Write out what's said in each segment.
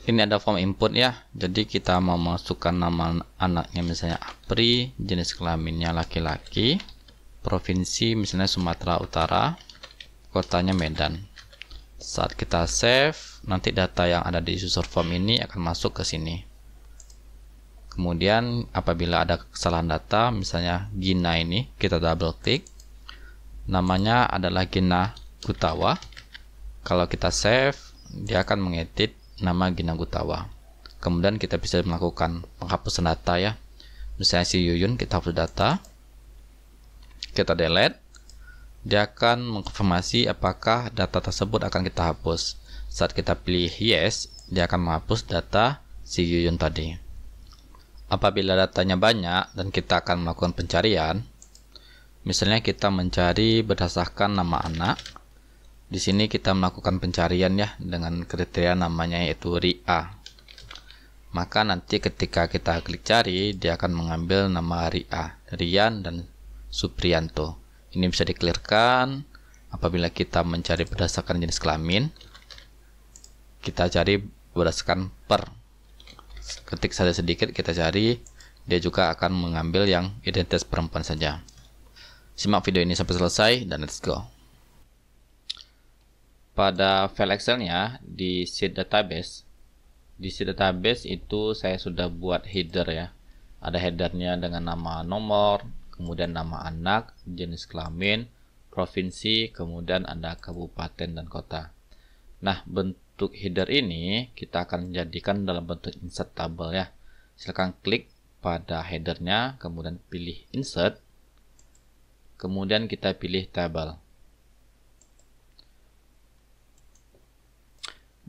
Ini ada form input ya. Jadi kita mau masukkan nama anaknya misalnya Apri, jenis kelaminnya laki-laki, provinsi misalnya Sumatera Utara, kotanya Medan. Saat kita save, nanti data yang ada di user form ini akan masuk ke sini. Kemudian apabila ada kesalahan data, misalnya Gina ini, kita double klik. Namanya adalah Gina Gutawa. Kalau kita save, dia akan mengedit nama Gina Gutawa. Kemudian kita bisa melakukan penghapusan data ya. Misalnya si Yuyun, kita hapus data, kita delete. Dia akan mengkonfirmasi apakah data tersebut akan kita hapus. Saat kita pilih yes, dia akan menghapus data si Yuyun tadi. Apabila datanya banyak dan kita akan melakukan pencarian, misalnya kita mencari berdasarkan nama anak. Di sini kita melakukan pencarian ya dengan kriteria namanya yaitu Ria. Maka nanti ketika kita klik cari, dia akan mengambil nama Ria, Rian dan Suprianto. Ini bisa diklirkan. Apabila kita mencari berdasarkan jenis kelamin, kita cari berdasarkan per. Ketik saja sedikit kita cari, dia juga akan mengambil yang identitas perempuan saja. Simak video ini sampai selesai dan let's go. Pada file Excelnya di sheet database, itu saya sudah buat header ya. Ada headernya dengan nama nomor, kemudian nama anak, jenis kelamin, provinsi, kemudian ada kabupaten dan kota. Nah, bentuk header ini kita akan jadikan dalam bentuk insert table ya. Silakan klik pada headernya, kemudian pilih insert, kemudian kita pilih table.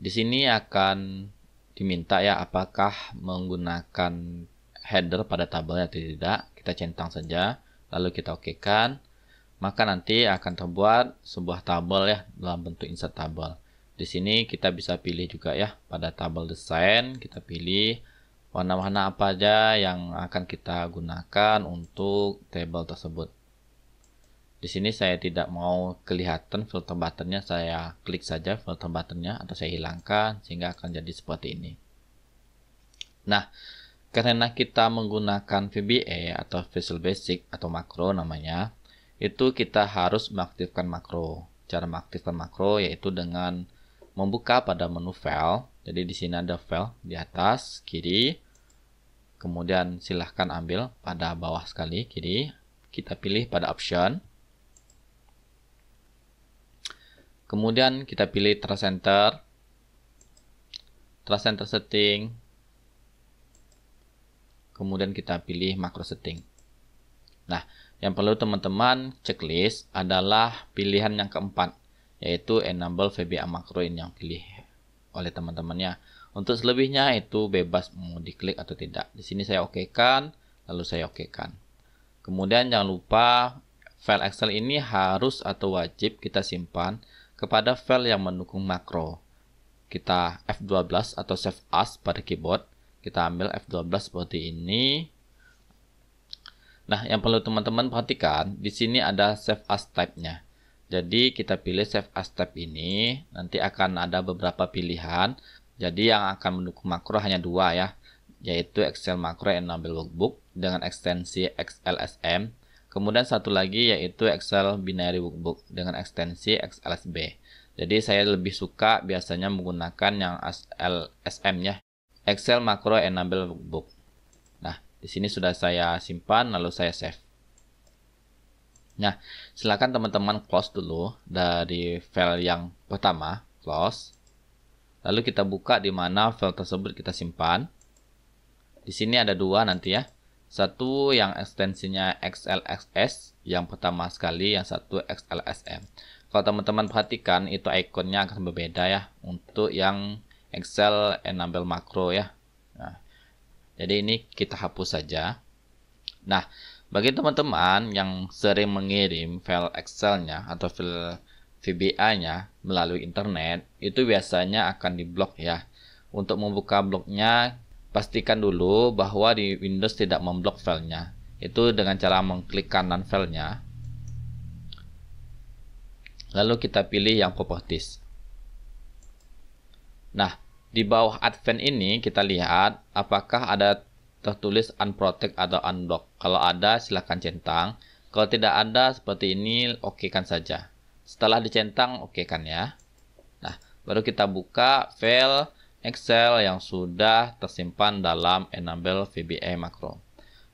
Di sini akan diminta ya apakah menggunakan header pada tabel atau tidak. Kita centang saja, lalu kita okekan. Maka nanti akan terbuat sebuah tabel ya dalam bentuk insert tabel. Di sini kita bisa pilih juga ya pada tabel desain, kita pilih warna-warna apa aja yang akan kita gunakan untuk tabel tersebut. Di sini saya tidak mau kelihatan filter buttonnya, saya klik saja filter buttonnya atau saya hilangkan sehingga akan jadi seperti ini. Nah, karena kita menggunakan VBA atau Visual Basic atau makro namanya, itu kita harus mengaktifkan makro. Cara mengaktifkan makro yaitu dengan membuka pada menu file. Jadi di sini ada file di atas kiri, kemudian silahkan ambil pada bawah sekali kiri. Kita pilih pada option. Kemudian kita pilih Trust Center setting. Kemudian kita pilih makro setting. Nah, yang perlu teman-teman checklist adalah pilihan yang keempat, yaitu enable VBA makro ini yang pilih oleh teman-temannya. Untuk selebihnya itu bebas mau diklik atau tidak. Di sini saya okekan, lalu saya okekan. Kemudian jangan lupa file Excel ini harus atau wajib kita simpan kepada file yang mendukung makro. Kita F12 atau Save As pada keyboard. Kita ambil F12 seperti ini. Nah, yang perlu teman-teman perhatikan, di sini ada Save As type-nya. Jadi kita pilih Save As type ini, nanti akan ada beberapa pilihan. Jadi yang akan mendukung makro hanya dua ya, yaitu Excel Macro Enable Workbook dengan ekstensi XLSM. Kemudian satu lagi yaitu Excel Binary Workbook dengan ekstensi XLSB. Jadi saya lebih suka biasanya menggunakan yang XLSM ya, Excel Macro Enable Workbook. Nah, di sini sudah saya simpan lalu saya save. Nah, silakan teman-teman close dulu dari file yang pertama, close. Lalu kita buka di mana file tersebut kita simpan. Di sini ada dua nanti ya. Satu yang ekstensinya XLSS, yang pertama sekali, yang satu XLSM. Kalau teman-teman perhatikan, itu ikonnya akan berbeda ya, untuk yang Excel Enable Macro ya. Nah, jadi ini kita hapus saja. Nah, bagi teman-teman yang sering mengirim file Excel-nya atau file VBA-nya melalui internet, itu biasanya akan diblok ya. Untuk membuka bloknya, pastikan dulu bahwa di Windows tidak memblok filenya. Itu dengan cara mengklik kanan filenya. Lalu kita pilih yang properties. Nah, Di bawah advance ini kita lihat apakah ada tertulis unprotect atau unblock. Kalau ada silakan centang. Kalau tidak ada seperti ini, oke kan saja. Setelah dicentang, oke kan ya. Nah, baru kita buka file Excel yang sudah tersimpan dalam Enable VBA Makro.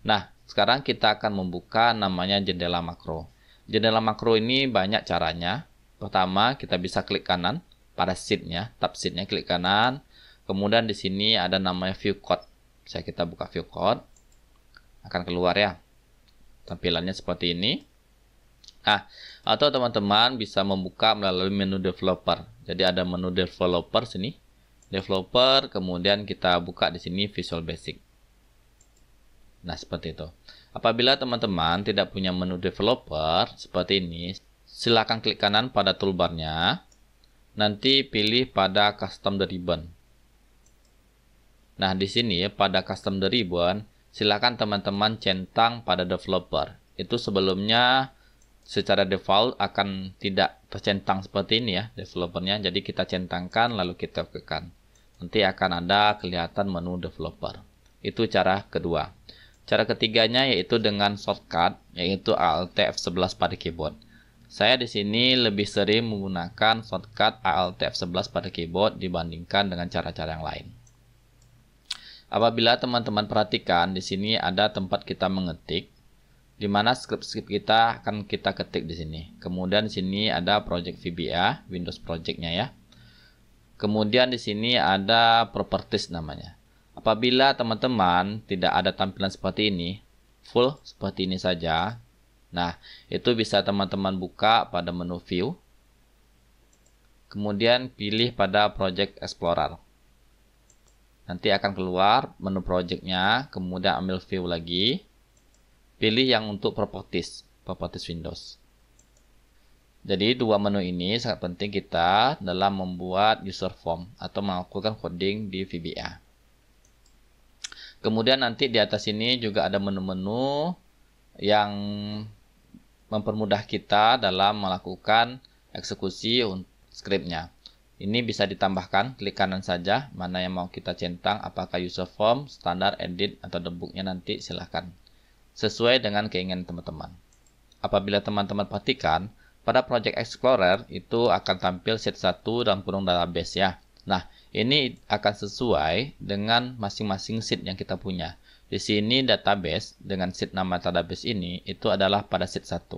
Nah, sekarang kita akan membuka namanya jendela makro. Jendela makro ini banyak caranya. Pertama, kita bisa klik kanan pada sheet-nya, tab sheet-nya klik kanan. Kemudian di sini ada namanya view code. Bisa kita buka view code. Akan keluar ya. Tampilannya seperti ini. Nah, atau teman-teman bisa membuka melalui menu developer. Jadi ada menu developer sini. Developer, kemudian kita buka di sini Visual Basic. Nah, seperti itu. Apabila teman-teman tidak punya menu developer seperti ini, silakan klik kanan pada toolbarnya. Nanti pilih pada Custom the Ribbon. Nah, di sini pada Custom the Ribbon, silakan teman-teman centang pada developer. Itu sebelumnya secara default akan tidak tercentang seperti ini ya, developernya. Jadi kita centangkan lalu kita tekan. Nanti akan ada kelihatan menu developer. Itu cara kedua. Cara ketiganya yaitu dengan shortcut, yaitu Alt F11 pada keyboard. Saya di sini lebih sering menggunakan shortcut Alt F11 pada keyboard dibandingkan dengan cara-cara yang lain. Apabila teman-teman perhatikan, di sini ada tempat kita mengetik, di mana script kita akan kita ketik di sini. Kemudian di sini ada project VBA, Windows project-nya ya. Kemudian di sini ada properties namanya. Apabila teman-teman tidak ada tampilan seperti ini, full seperti ini saja. Nah, itu bisa teman-teman buka pada menu view. Kemudian pilih pada Project Explorer. Nanti akan keluar menu project-nya, kemudian ambil view lagi. Pilih yang untuk properties Windows. Jadi dua menu ini sangat penting kita dalam membuat user form atau melakukan coding di VBA. Kemudian nanti di atas ini juga ada menu-menu yang mempermudah kita dalam melakukan eksekusi scriptnya. Ini bisa ditambahkan, klik kanan saja, mana yang mau kita centang, apakah user form, standar, edit, atau debugnya nanti silahkan. Sesuai dengan keinginan teman-teman. Apabila teman-teman perhatikan, pada Project Explorer itu akan tampil sheet 1 dalam kurung database ya. Nah, ini akan sesuai dengan masing-masing sheet yang kita punya. Di sini database dengan sheet nama database ini itu adalah pada sheet 1.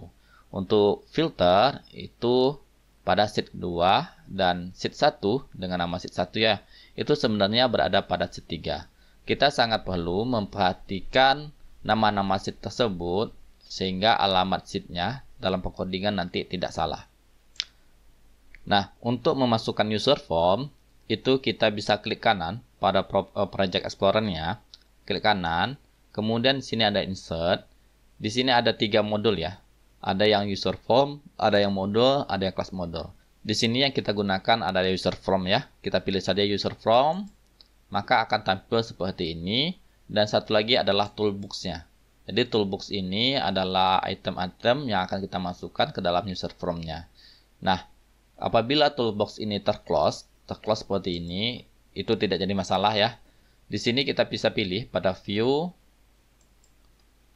Untuk filter itu pada sheet 2 dan sheet 1 dengan nama sheet 1 ya. Itu sebenarnya berada pada sheet 3. Kita sangat perlu memperhatikan nama-nama sheet tersebut sehingga alamat sheet-nya dalam pengkodingan nanti tidak salah. Nah, untuk memasukkan user form itu kita bisa klik kanan pada Project Explorer-nya, klik kanan, kemudian di sini ada insert. Di sini ada 3 modul ya. Ada yang user form, ada yang modul, ada yang class modul. Di sini yang kita gunakan ada user form ya. Kita pilih saja user form, maka akan tampil seperti ini. Dan satu lagi adalah toolbox-nya. Jadi toolbox ini adalah item-item yang akan kita masukkan ke dalam user form-nya. Nah, apabila toolbox ini terclose seperti ini, itu tidak jadi masalah ya. Di sini kita bisa pilih pada view,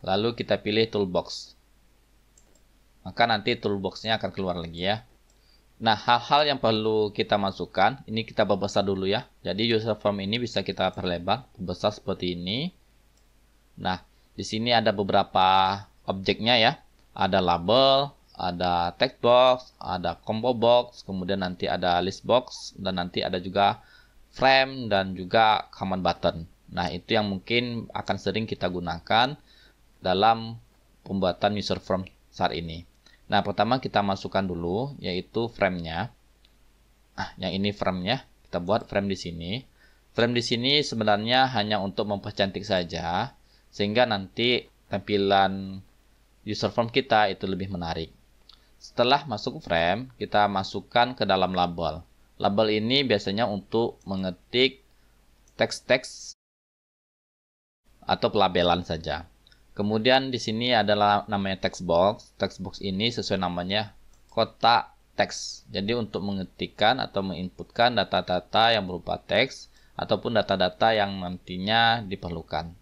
lalu kita pilih toolbox. Maka nanti toolbox-nya akan keluar lagi ya. Nah, hal-hal yang perlu kita masukkan, ini kita perbesar dulu ya. Jadi user form ini bisa kita perlebar, perbesar seperti ini. Nah, di sini ada beberapa objeknya ya. Ada label, ada text box, ada combo box, kemudian nanti ada list box, dan nanti ada juga frame dan juga command button. Nah, itu yang mungkin akan sering kita gunakan dalam pembuatan user form saat ini. Nah, pertama kita masukkan dulu yaitu frame-nya. Nah, yang ini frame-nya. Kita buat frame di sini. Frame di sini sebenarnya hanya untuk mempercantik saja, sehingga nanti tampilan user form kita itu lebih menarik. Setelah masuk frame, kita masukkan ke dalam label. Label ini biasanya untuk mengetik teks-teks atau pelabelan saja. Kemudian di sini adalah namanya text box. Text box ini sesuai namanya kotak teks. Jadi untuk mengetikkan atau menginputkan data-data yang berupa teks ataupun data-data yang nantinya diperlukan.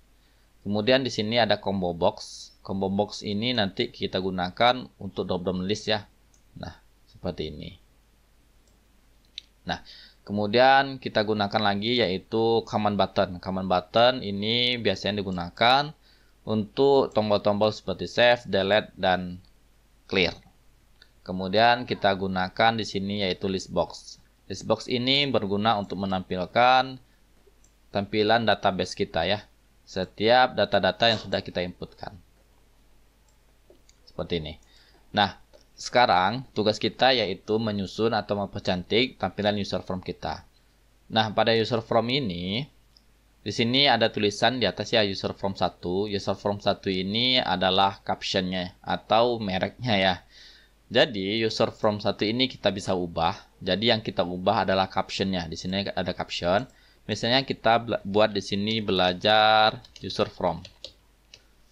Kemudian di sini ada combo box. Combo box ini nanti kita gunakan untuk drop-down list ya. Nah, seperti ini. Nah, kemudian kita gunakan lagi yaitu command button. Command button ini biasanya digunakan untuk tombol-tombol seperti save, delete, dan clear. Kemudian kita gunakan di sini yaitu list box. List box ini berguna untuk menampilkan tampilan database kita ya. Setiap data-data yang sudah kita inputkan. Seperti ini. Nah, sekarang tugas kita yaitu menyusun atau mempercantik tampilan user form kita. Nah, pada user form ini di sini ada tulisan di atas ya user form 1. User form 1 ini adalah captionnya atau mereknya ya. Jadi user form 1 ini kita bisa ubah. Jadi yang kita ubah adalah captionnya. Di sini ada caption. Misalnya kita buat di sini belajar user form.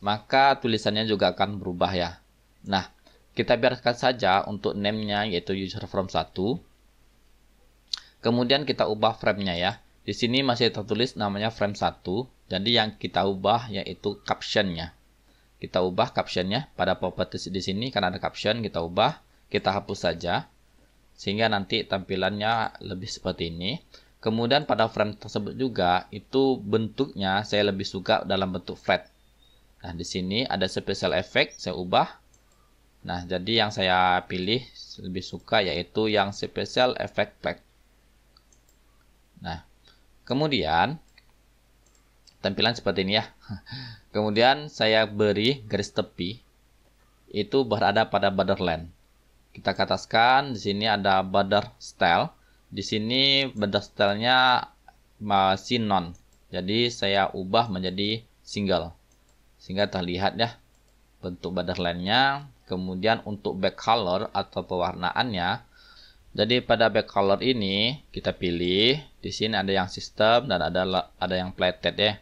Maka tulisannya juga akan berubah ya. Nah, kita biarkan saja untuk name-nya yaitu user form 1. Kemudian kita ubah frame-nya ya. Di sini masih tertulis namanya frame 1. Jadi yang kita ubah yaitu caption-nya. Kita ubah caption-nya pada properties di sini karena ada caption, kita ubah, kita hapus saja. Sehingga nanti tampilannya lebih seperti ini. Kemudian pada frame tersebut juga itu bentuknya saya lebih suka dalam bentuk flat. Nah, di sini ada special effect, saya ubah. Nah, jadi yang saya pilih lebih suka yaitu yang special effect flag. Nah, kemudian tampilan seperti ini ya. Kemudian saya beri garis tepi itu berada pada borderline. Kita katakan di sini ada border style. Di sini border style-nya masih non. Jadi saya ubah menjadi single. Sehingga terlihat ya bentuk borderline-nya. Kemudian untuk back color atau pewarnaannya, jadi pada back color ini kita pilih di sini ada yang sistem dan ada yang plated ya.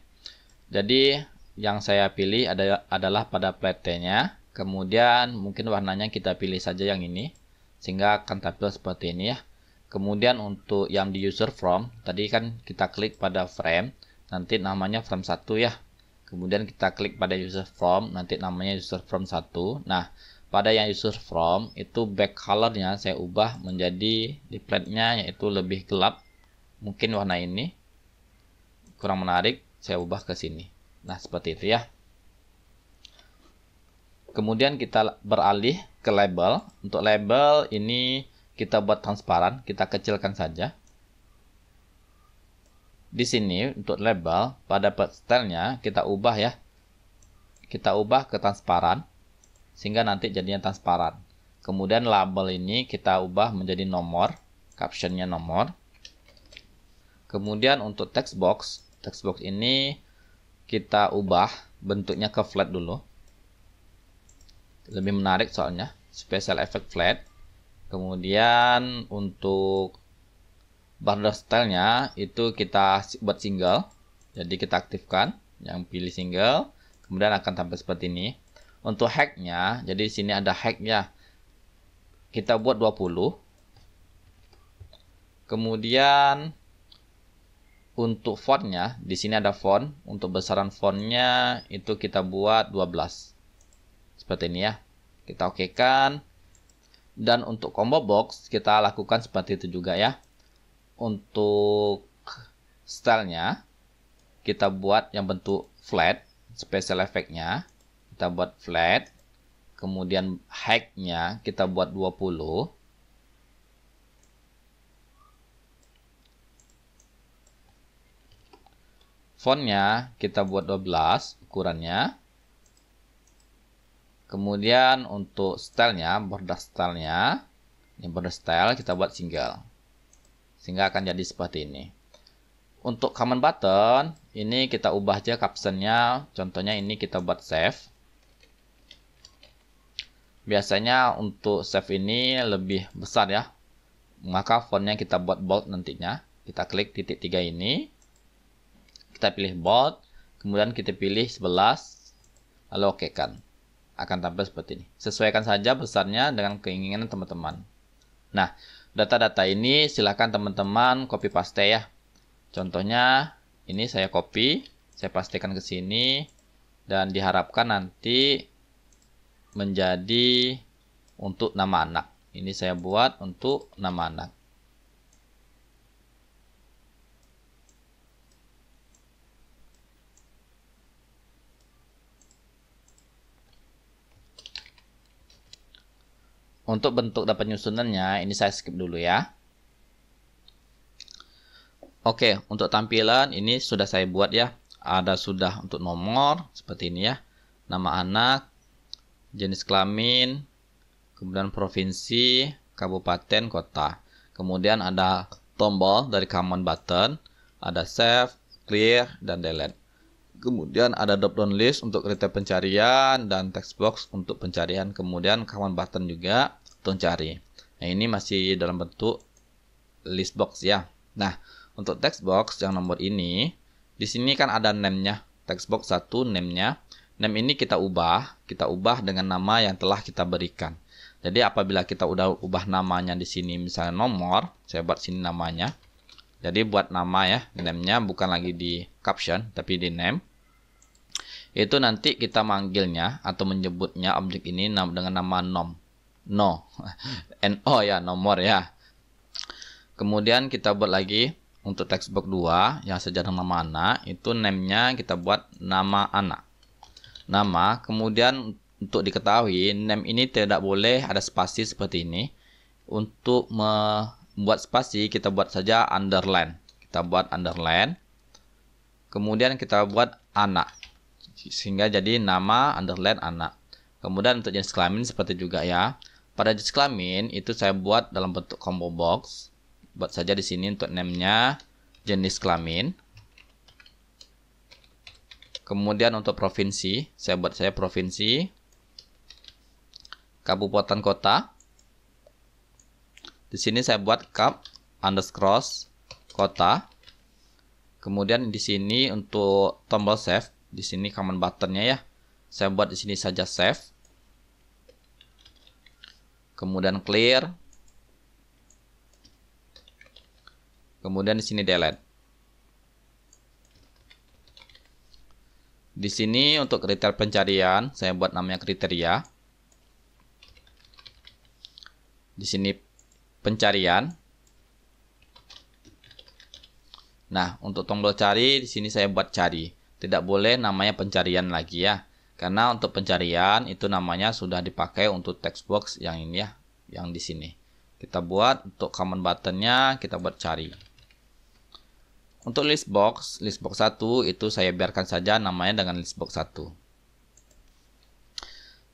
Jadi yang saya pilih adalah pada plated-nya. Kemudian mungkin warnanya kita pilih saja yang ini sehingga akan tampil seperti ini ya. Kemudian untuk yang di user form tadi kan kita klik pada frame, nanti namanya frame 1 ya. Kemudian kita klik pada user form, nanti namanya user form 1. Nah, pada yang user form itu back colornya saya ubah menjadi display-nya yaitu lebih gelap. Mungkin warna ini kurang menarik, saya ubah ke sini. Nah, seperti itu ya. Kemudian kita beralih ke label. Untuk label ini kita buat transparan, kita kecilkan saja. Di sini untuk label pada style-nya kita ubah ya. Kita ubah ke transparan sehingga nanti jadinya transparan. Kemudian label ini kita ubah menjadi nomor, captionnya nomor. Kemudian untuk text box ini kita ubah bentuknya ke flat dulu. Lebih menarik soalnya, special effect flat. Kemudian untuk border style-nya itu kita buat single. Jadi kita aktifkan, yang pilih single, kemudian akan tampil seperti ini. Untuk height-nya, jadi di sini ada height-nya. Kita buat 20. Kemudian untuk font-nya, di sini ada font. Untuk besaran font-nya itu kita buat 12. Seperti ini ya. Kita okekan. Dan untuk combo box kita lakukan seperti itu juga ya. Untuk style-nya kita buat yang bentuk flat, special effect-nya kita buat flat. Kemudian height-nya kita buat 20. Font-nya kita buat 12 ukurannya. Kemudian untuk style-nya, border style-nya, ini border style kita buat single. Sehingga akan jadi seperti ini. Untuk command button, ini kita ubah aja caption-nya. Contohnya ini kita buat save. Biasanya untuk save ini lebih besar ya. Maka fontnya kita buat bold nantinya. Kita klik titik 3 ini. Kita pilih bold. Kemudian kita pilih 11. Lalu okekan. Akan tampil seperti ini. Sesuaikan saja besarnya dengan keinginan teman-teman. Nah, data-data ini silakan teman-teman copy paste ya. Contohnya ini saya copy, saya pastikan ke sini dan diharapkan nanti menjadi untuk nama anak. Ini saya buat untuk nama anak. Untuk bentuk dapat nyusunannya, ini saya skip dulu ya. Oke, untuk tampilan ini sudah saya buat ya. Ada sudah untuk nomor, seperti ini ya. Nama anak, jenis kelamin, kemudian provinsi, kabupaten, kota. Kemudian ada tombol dari command button, ada save, clear, dan delete. Kemudian ada drop down list untuk kriteria pencarian dan text box untuk pencarian. Kemudian command button juga untuk cari. Nah, ini masih dalam bentuk list box ya. Nah, untuk text box yang nomor ini, di sini kan ada name-nya. Text box 1 name-nya. Name ini kita ubah dengan nama yang telah kita berikan. Jadi apabila kita udah ubah namanya di sini misalnya nomor, saya buat sini namanya. Jadi buat nama ya, name-nya bukan lagi di caption tapi di name. Itu nanti kita manggilnya atau menyebutnya objek ini dengan nama nom. No. NO ya, nomor ya. Kemudian kita buat lagi untuk text box 2 yang sejarah nama anak, itu name-nya kita buat nama anak. Nama, kemudian untuk diketahui name ini tidak boleh ada spasi seperti ini. Untuk membuat spasi kita buat saja underline. Kita buat underline. Kemudian kita buat anak. Sehingga jadi nama underline anak. Kemudian untuk jenis kelamin seperti juga ya. Pada jenis kelamin itu saya buat dalam bentuk combo box. Buat saja di sini untuk name-nya jenis kelamin. Kemudian untuk provinsi, saya buat saya provinsi. Kabupaten kota. Di sini saya buat kap underscore kota. Kemudian di sini untuk tombol save, di sini command buttonnya ya. Saya buat di sini saja save. Kemudian clear. Kemudian di sini delete. Di sini untuk kriteria pencarian, saya buat namanya kriteria. Di sini pencarian. Nah, untuk tombol cari di sini saya buat cari. Tidak boleh namanya pencarian lagi ya. Karena untuk pencarian itu namanya sudah dipakai untuk text box yang ini ya, yang di sini. Kita buat untuk command buttonnya kita buat cari. Untuk list box 1 itu saya biarkan saja namanya dengan list box 1.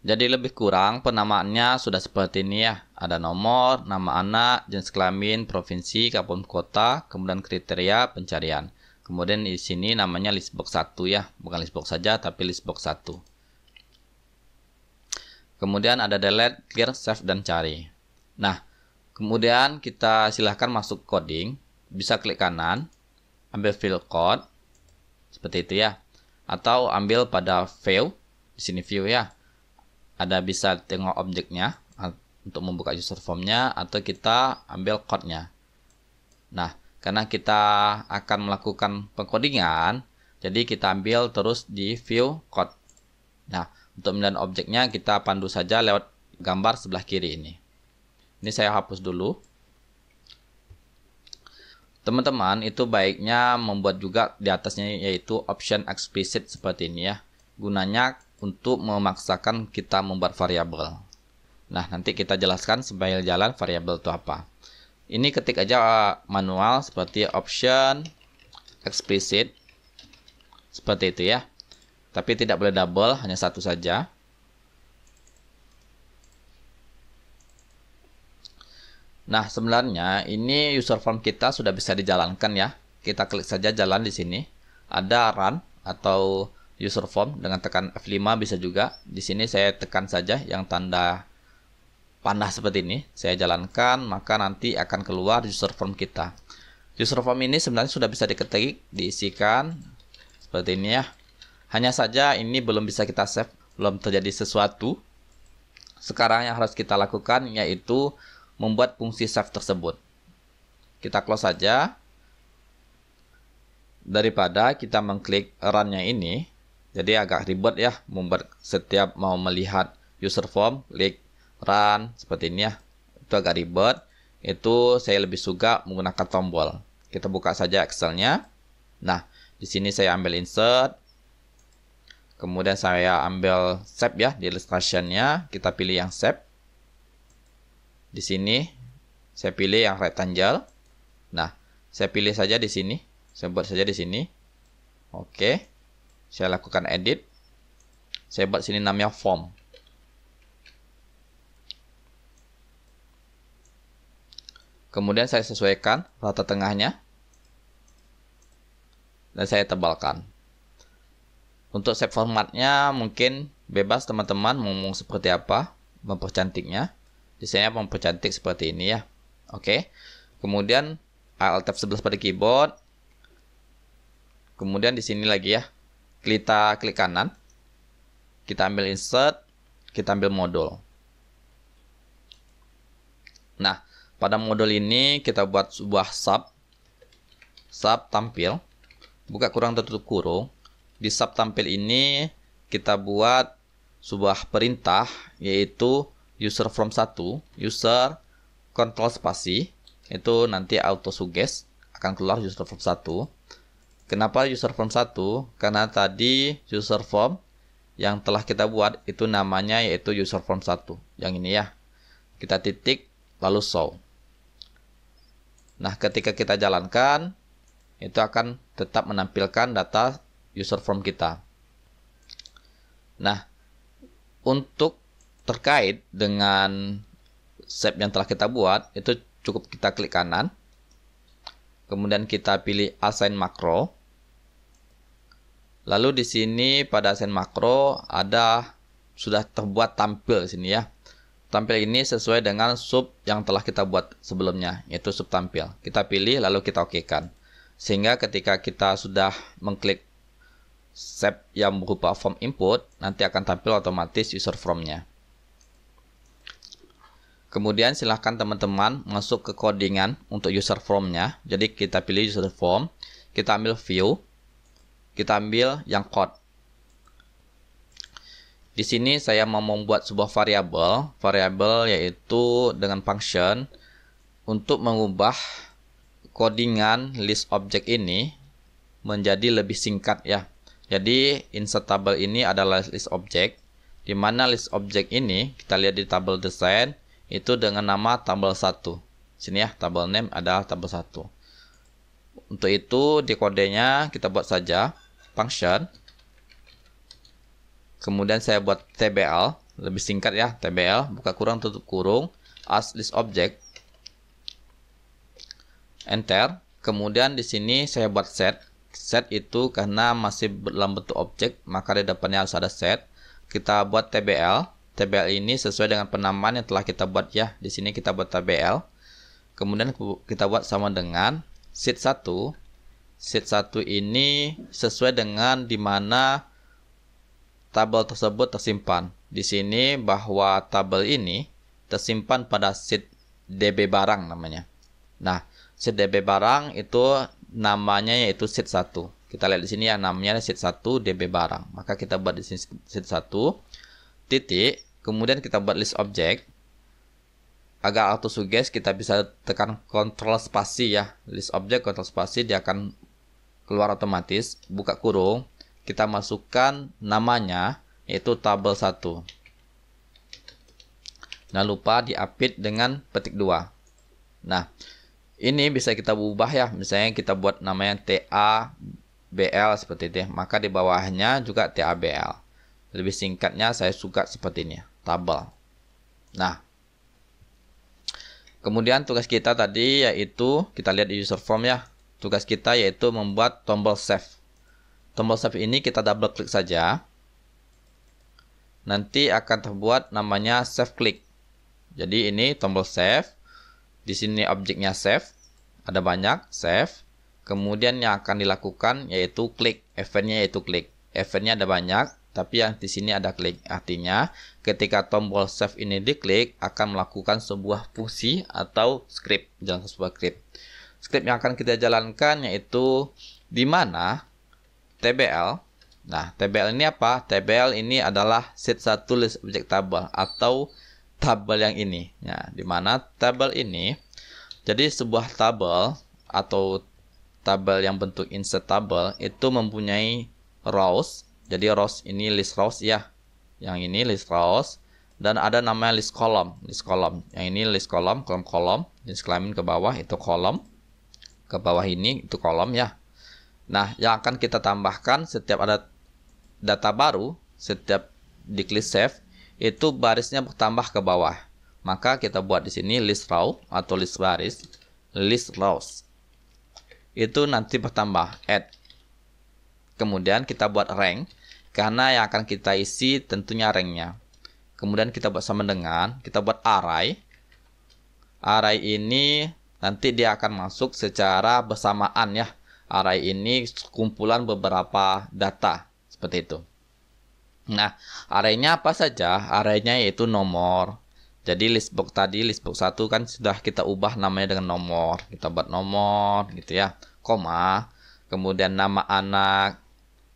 Jadi lebih kurang penamaannya sudah seperti ini ya. Ada nomor, nama anak, jenis kelamin, provinsi, kabupaten kota, kemudian kriteria pencarian. Kemudian di sini namanya list box 1 ya, bukan list box saja tapi list box 1. Kemudian ada delete, clear, save, dan cari. Nah, kemudian kita silahkan masuk coding, bisa klik kanan, ambil fill code seperti itu ya, atau ambil pada view, di sini view ya, ada bisa tengok objeknya untuk membuka user formnya, atau kita ambil code-nya. Nah, karena kita akan melakukan pengkodingan, jadi kita ambil terus di view code. Nah, untuk melihat objeknya kita pandu saja lewat gambar sebelah kiri ini. Ini saya hapus dulu. Teman-teman, itu baiknya membuat juga di atasnya yaitu option explicit seperti ini ya. Gunanya untuk memaksakan kita membuat variabel. Nah, nanti kita jelaskan sebagai jalan variabel itu apa. Ini ketik aja manual seperti option explicit seperti itu ya. Tapi tidak boleh double, hanya satu saja. Nah, sebenarnya ini user form kita sudah bisa dijalankan ya. Kita klik saja jalan di sini. Ada run atau user form dengan tekan F5 bisa juga. Di sini saya tekan saja yang tanda panah seperti ini. Saya jalankan, maka nanti akan keluar user form kita. User form ini sebenarnya sudah bisa diketik, diisikan seperti ini ya. Hanya saja ini belum bisa kita save, belum terjadi sesuatu. Sekarang yang harus kita lakukan yaitu membuat fungsi save tersebut. Kita close saja. daripada kita mengklik run-nya ini, jadi agak ribet ya membuat setiap mau melihat user form, klik run seperti ini ya. Itu agak ribet. Itu saya lebih suka menggunakan tombol. Kita buka saja Excel-nya. Nah, di sini saya ambil insert. Kemudian saya ambil shape ya di illustration-nya. Kita pilih yang shape. Di sini saya pilih yang rectangle. Nah, saya pilih saja di sini. Saya buat saja di sini. Oke. Saya lakukan edit. Saya buat sini namanya form. Kemudian saya sesuaikan rata tengahnya. Dan saya tebalkan. Untuk shape formatnya mungkin bebas teman-teman mau seperti apa mempercantiknya. Desainnya mempercantik seperti ini ya. Oke. Kemudian Alt Tab 11 pada keyboard. Kemudian di sini lagi ya. Kita klik kanan. Kita ambil insert, kita ambil modul. Nah, pada modul ini kita buat sebuah sub. Sub tampil. Buka kurung tutup kurung. Di sub tampil ini kita buat sebuah perintah yaitu user from 1, user control spasi, itu nanti auto suggest akan keluar user from 1. Kenapa user from 1? Karena tadi user form yang telah kita buat itu namanya yaitu user form 1. Yang ini ya. Kita titik lalu show. Nah, ketika kita jalankan itu akan tetap menampilkan data user form kita. Nah, untuk terkait dengan shape yang telah kita buat, itu cukup kita klik kanan. Kemudian kita pilih assign makro. Lalu di sini pada assign makro ada sudah terbuat tampil di sini ya. Tampil ini sesuai dengan sub yang telah kita buat sebelumnya, yaitu sub tampil. Kita pilih lalu kita okekan. Sehingga ketika kita sudah mengklik shape yang berupa form input, nanti akan tampil otomatis user formnya. Kemudian silahkan teman-teman masuk ke codingan untuk user formnya. Jadi kita pilih user form, kita ambil view, kita ambil yang code. Di sini saya mau membuat sebuah variabel yaitu dengan function untuk mengubah codingan list object ini menjadi lebih singkat ya. Jadi insert table ini adalah list object, di mana list object ini kita lihat di tabel desain itu dengan nama tabel 1. Sini ya, tabel name adalah tabel 1. Untuk itu di kodenya kita buat saja function. Kemudian saya buat tbl, lebih singkat ya, tbl, buka kurung tutup kurung, as list object. Enter. Kemudian di sini saya buat set. Set itu karena masih dalam bentuk objek, maka di depannya harus ada set. Kita buat tbl. TBL ini sesuai dengan penamaan yang telah kita buat ya. Di sini kita buat TBL. Kemudian kita buat sama dengan sheet 1. Sheet 1 ini sesuai dengan di mana tabel tersebut tersimpan. Di sini bahwa tabel ini tersimpan pada sheet DB barang namanya. Nah, sheet DB barang itu namanya yaitu sheet 1. Kita lihat di sini ya, namanya sheet 1 DB barang. Maka kita buat di sini sheet 1 titik, kemudian kita buat list object. Agar auto suggest kita bisa tekan kontrol spasi ya. List object kontrol spasi dia akan keluar otomatis. Buka kurung, kita masukkan namanya yaitu tabel 1. Jangan lupa diapit dengan petik 2. Nah, ini bisa kita ubah ya. Misalnya kita buat namanya TABL seperti itu ya. Maka di bawahnya juga TABL. Lebih singkatnya saya suka seperti ini, tabel. Nah, kemudian tugas kita tadi yaitu kita lihat di user form ya. Tugas kita yaitu membuat tombol save. Tombol save ini kita double klik saja. Nanti akan terbuat namanya save click. Jadi ini tombol save. Di sini objeknya save. Ada banyak save. Kemudian yang akan dilakukan yaitu klik. Eventnya yaitu klik. Eventnya ada banyak. Tapi yang di sini ada klik. Artinya ketika tombol save ini diklik akan melakukan sebuah fungsi atau script. Jalankan sebuah script. Script yang akan kita jalankan yaitu di mana TBL, nah TBL ini apa? TBL ini adalah sheet 1 list object table atau tabel yang ini. Nah, di mana tabel ini jadi sebuah tabel atau tabel yang bentuk insert table itu mempunyai rows. Jadi rows ini list rows ya. Yang ini list rows dan ada namanya list column, Yang ini list column, kolom-kolom, jenis kelamin ke bawah itu kolom. Ke bawah ini itu kolom ya. Nah, yang akan kita tambahkan setiap ada data baru, setiap diklik save, itu barisnya bertambah ke bawah. Maka kita buat di sini list row atau list baris, list rows. Itu nanti bertambah, add. Kemudian kita buat rank, karena yang akan kita isi tentunya ranknya. Kemudian kita buat sama dengan, kita buat array. Array ini nanti dia akan masuk secara bersamaan ya. Array ini kumpulan beberapa data seperti itu. Nah, arraynya apa saja? Arraynya yaitu nomor. Jadi listbox tadi, listbox 1 kan sudah kita ubah namanya dengan nomor. Kita buat nomor gitu ya, koma. Kemudian nama anak,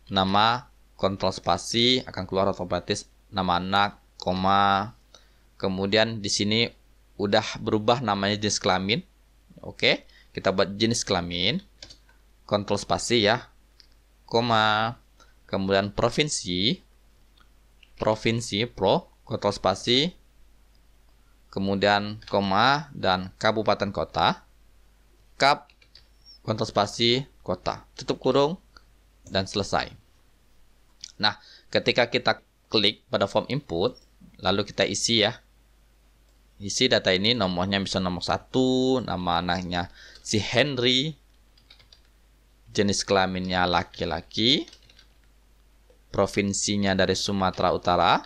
nama kontrol spasi akan keluar otomatis nama anak, koma. Kemudian di sini udah berubah namanya jenis kelamin. Oke, kita buat jenis kelamin. Kontrol spasi ya, koma, kemudian provinsi, kontrol spasi, kemudian koma, dan kabupaten kota, kap, kontrol spasi, kota, tutup kurung, dan selesai. Nah, ketika kita klik pada form input, lalu kita isi ya, isi data ini, nomornya bisa nomor 1, nama anaknya si Henry, jenis kelaminnya laki-laki, provinsinya dari Sumatera Utara,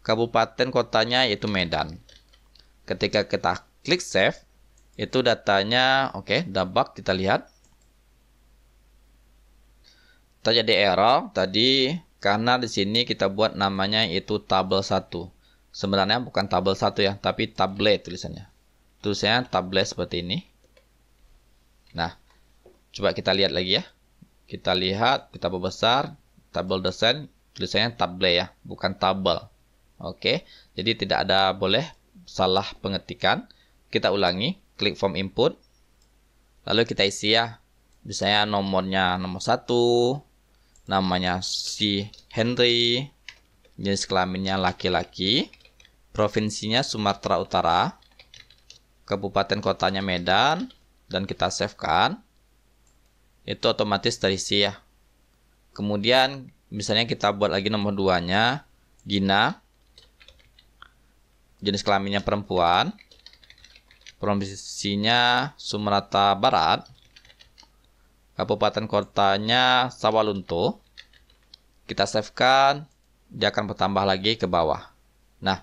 kabupaten kotanya yaitu Medan. Ketika kita klik save, itu datanya oke, debug kita lihat. Terjadi error tadi karena di sini kita buat namanya itu tabel 1. Sebenarnya bukan tabel 1 ya, tapi tablet tulisannya. Tulisannya tablet seperti ini. Nah, coba kita lihat lagi ya. Kita lihat, kita perbesar, tabel desain, tulisannya tablet ya, bukan tabel. Oke, jadi tidak ada boleh salah pengetikan. Kita ulangi, klik form input, lalu kita isi ya. Misalnya nomornya nomor 1, namanya si Henry, jenis kelaminnya laki-laki, provinsinya Sumatera Utara, kabupaten kotanya Medan, dan kita save kan, itu otomatis terisi ya. Kemudian misalnya kita buat lagi nomor 2-nya Gina, jenis kelaminnya perempuan, provinsinya Sumatera Barat, kabupaten kotanya Sawalunto, kita save kan, dia akan bertambah lagi ke bawah. Nah,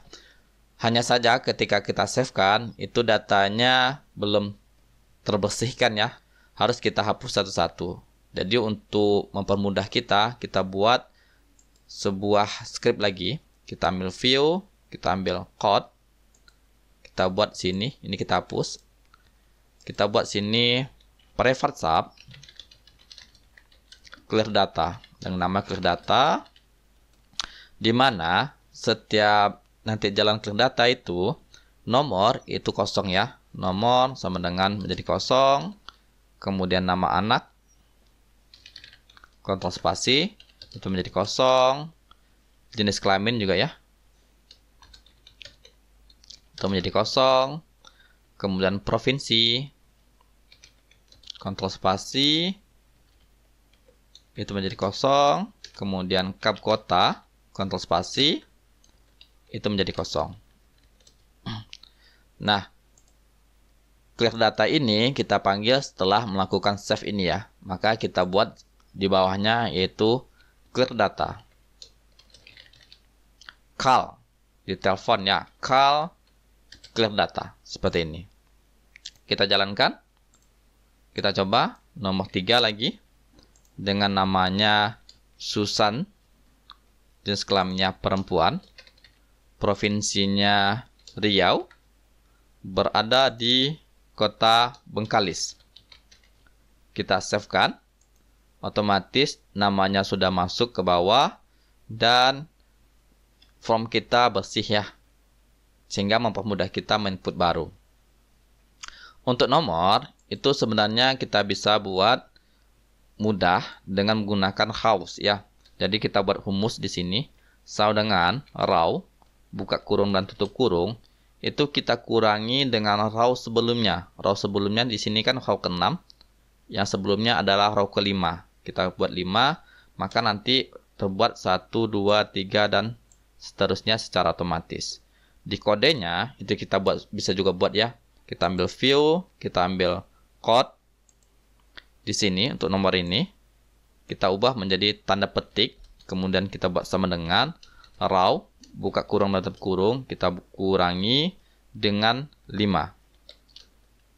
hanya saja ketika kita save kan, itu datanya belum terbersihkan ya, harus kita hapus satu-satu. Jadi untuk mempermudah kita buat sebuah script lagi. Kita ambil view, kita ambil code, kita buat sini, ini kita hapus. Kita buat sini private sub clear data dengan nama clear data, di mana setiap nanti jalan clear data itu nomor itu kosong ya. Nomor sama dengan menjadi kosong, kemudian nama anak, kontrol spasi, itu menjadi kosong, jenis kelamin juga ya, itu menjadi kosong, kemudian provinsi, kontrol spasi, itu menjadi kosong, kemudian kap kota, kontrol spasi, itu menjadi kosong. Nah, clear data ini kita panggil setelah melakukan save ini ya. Maka kita buat di bawahnya yaitu clear data. Call di telepon ya, call clear data seperti ini. Kita jalankan. Kita coba nomor 3 lagi dengan namanya Susan, jenis kelaminnya perempuan, provinsinya Riau, berada di Kota Bengkalis. kita save kan. Otomatis namanya sudah masuk ke bawah dan form kita bersih ya. Sehingga mempermudah kita input baru. Untuk nomor, itu sebenarnya kita bisa buat mudah dengan menggunakan house ya. Jadi kita buat rumus di sini sama dengan row, buka kurung dan tutup kurung, itu kita kurangi dengan row sebelumnya. Row sebelumnya di sini kan row ke-6, yang sebelumnya adalah row ke-5. Kita buat 5, maka nanti terbuat 1, 2, 3 dan seterusnya secara otomatis. Di kodenya itu kita bisa juga buat ya. Kita ambil view, kita ambil code. Di sini untuk nomor ini kita ubah menjadi tanda petik, kemudian kita buat sama dengan row, buka kurung dan tutup kurung, kita kurangi dengan 5.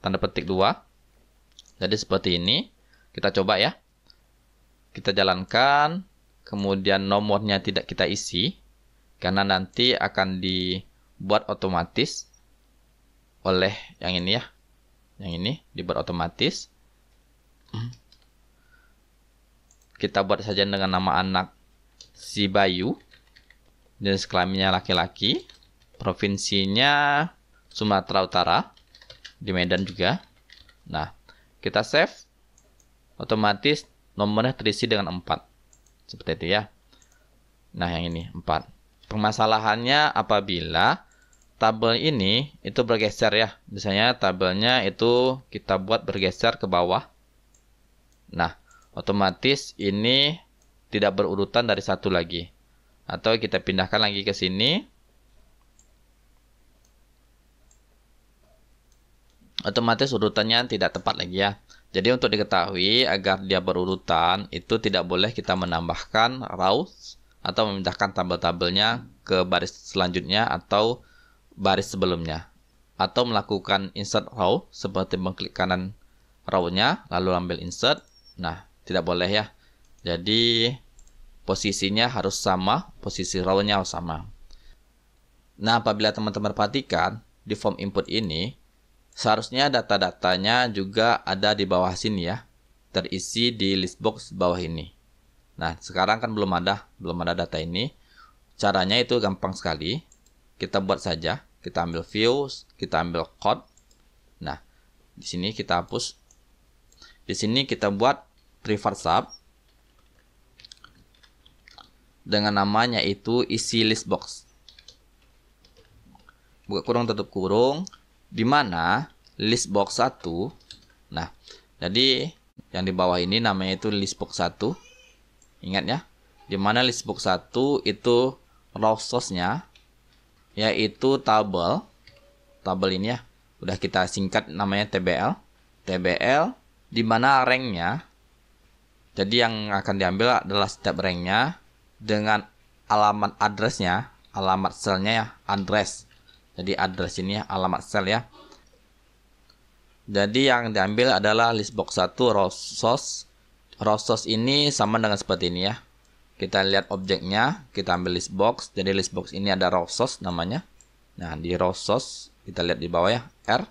Tanda petik 2. Jadi seperti ini. Kita coba ya. Kita jalankan, kemudian nomornya tidak kita isi, karena nanti akan dibuat otomatis oleh yang ini ya. Yang ini dibuat otomatis. Kita buat saja dengan nama anak si Bayu. Jenis kelaminnya laki-laki. Provinsinya Sumatera Utara. Di Medan juga. Nah, kita save. Otomatis nomornya terisi dengan 4. Seperti itu ya. Nah, yang ini 4. Permasalahannya apabila tabel ini itu bergeser ya. Misalnya tabelnya itu kita buat bergeser ke bawah. Nah, otomatis ini tidak berurutan dari satu lagi. Atau kita pindahkan lagi ke sini. Otomatis urutannya tidak tepat lagi ya. Jadi untuk diketahui agar dia berurutan, itu tidak boleh kita menambahkan rows atau memindahkan tabel-tabelnya ke baris selanjutnya atau baris sebelumnya. Atau melakukan insert row, seperti mengklik kanan row-nya, lalu ambil insert. Nah, tidak boleh ya. Jadi posisinya harus sama, posisi row-nya harus sama. Nah, apabila teman-teman perhatikan di form input ini, seharusnya data-datanya juga ada di bawah sini ya, terisi di list box bawah ini. Nah, sekarang kan belum ada data ini. Caranya itu gampang sekali. Kita buat saja. Kita ambil views, kita ambil code. Nah, di sini kita hapus. Di sini kita buat private sub dengan namanya itu isi list box. Buka kurung tutup kurung. Di mana list box 1. Nah, jadi yang di bawah ini namanya itu list box 1. Ingat ya, di mana list box 1 itu row source-nya yaitu tabel ini ya. Udah kita singkat namanya TBL. TBL di mana rank-nya. Jadi yang akan diambil adalah setiap rank-nya dengan alamat address-nya, alamat cell-nya ya, address. Jadi address ini ya, alamat sel ya. Jadi yang diambil adalah list box 1 row source. Row source ini sama dengan seperti ini ya. Kita lihat objeknya, kita ambil list box. Jadi list box ini ada row source namanya. Nah, di row source kita lihat di bawah ya, R.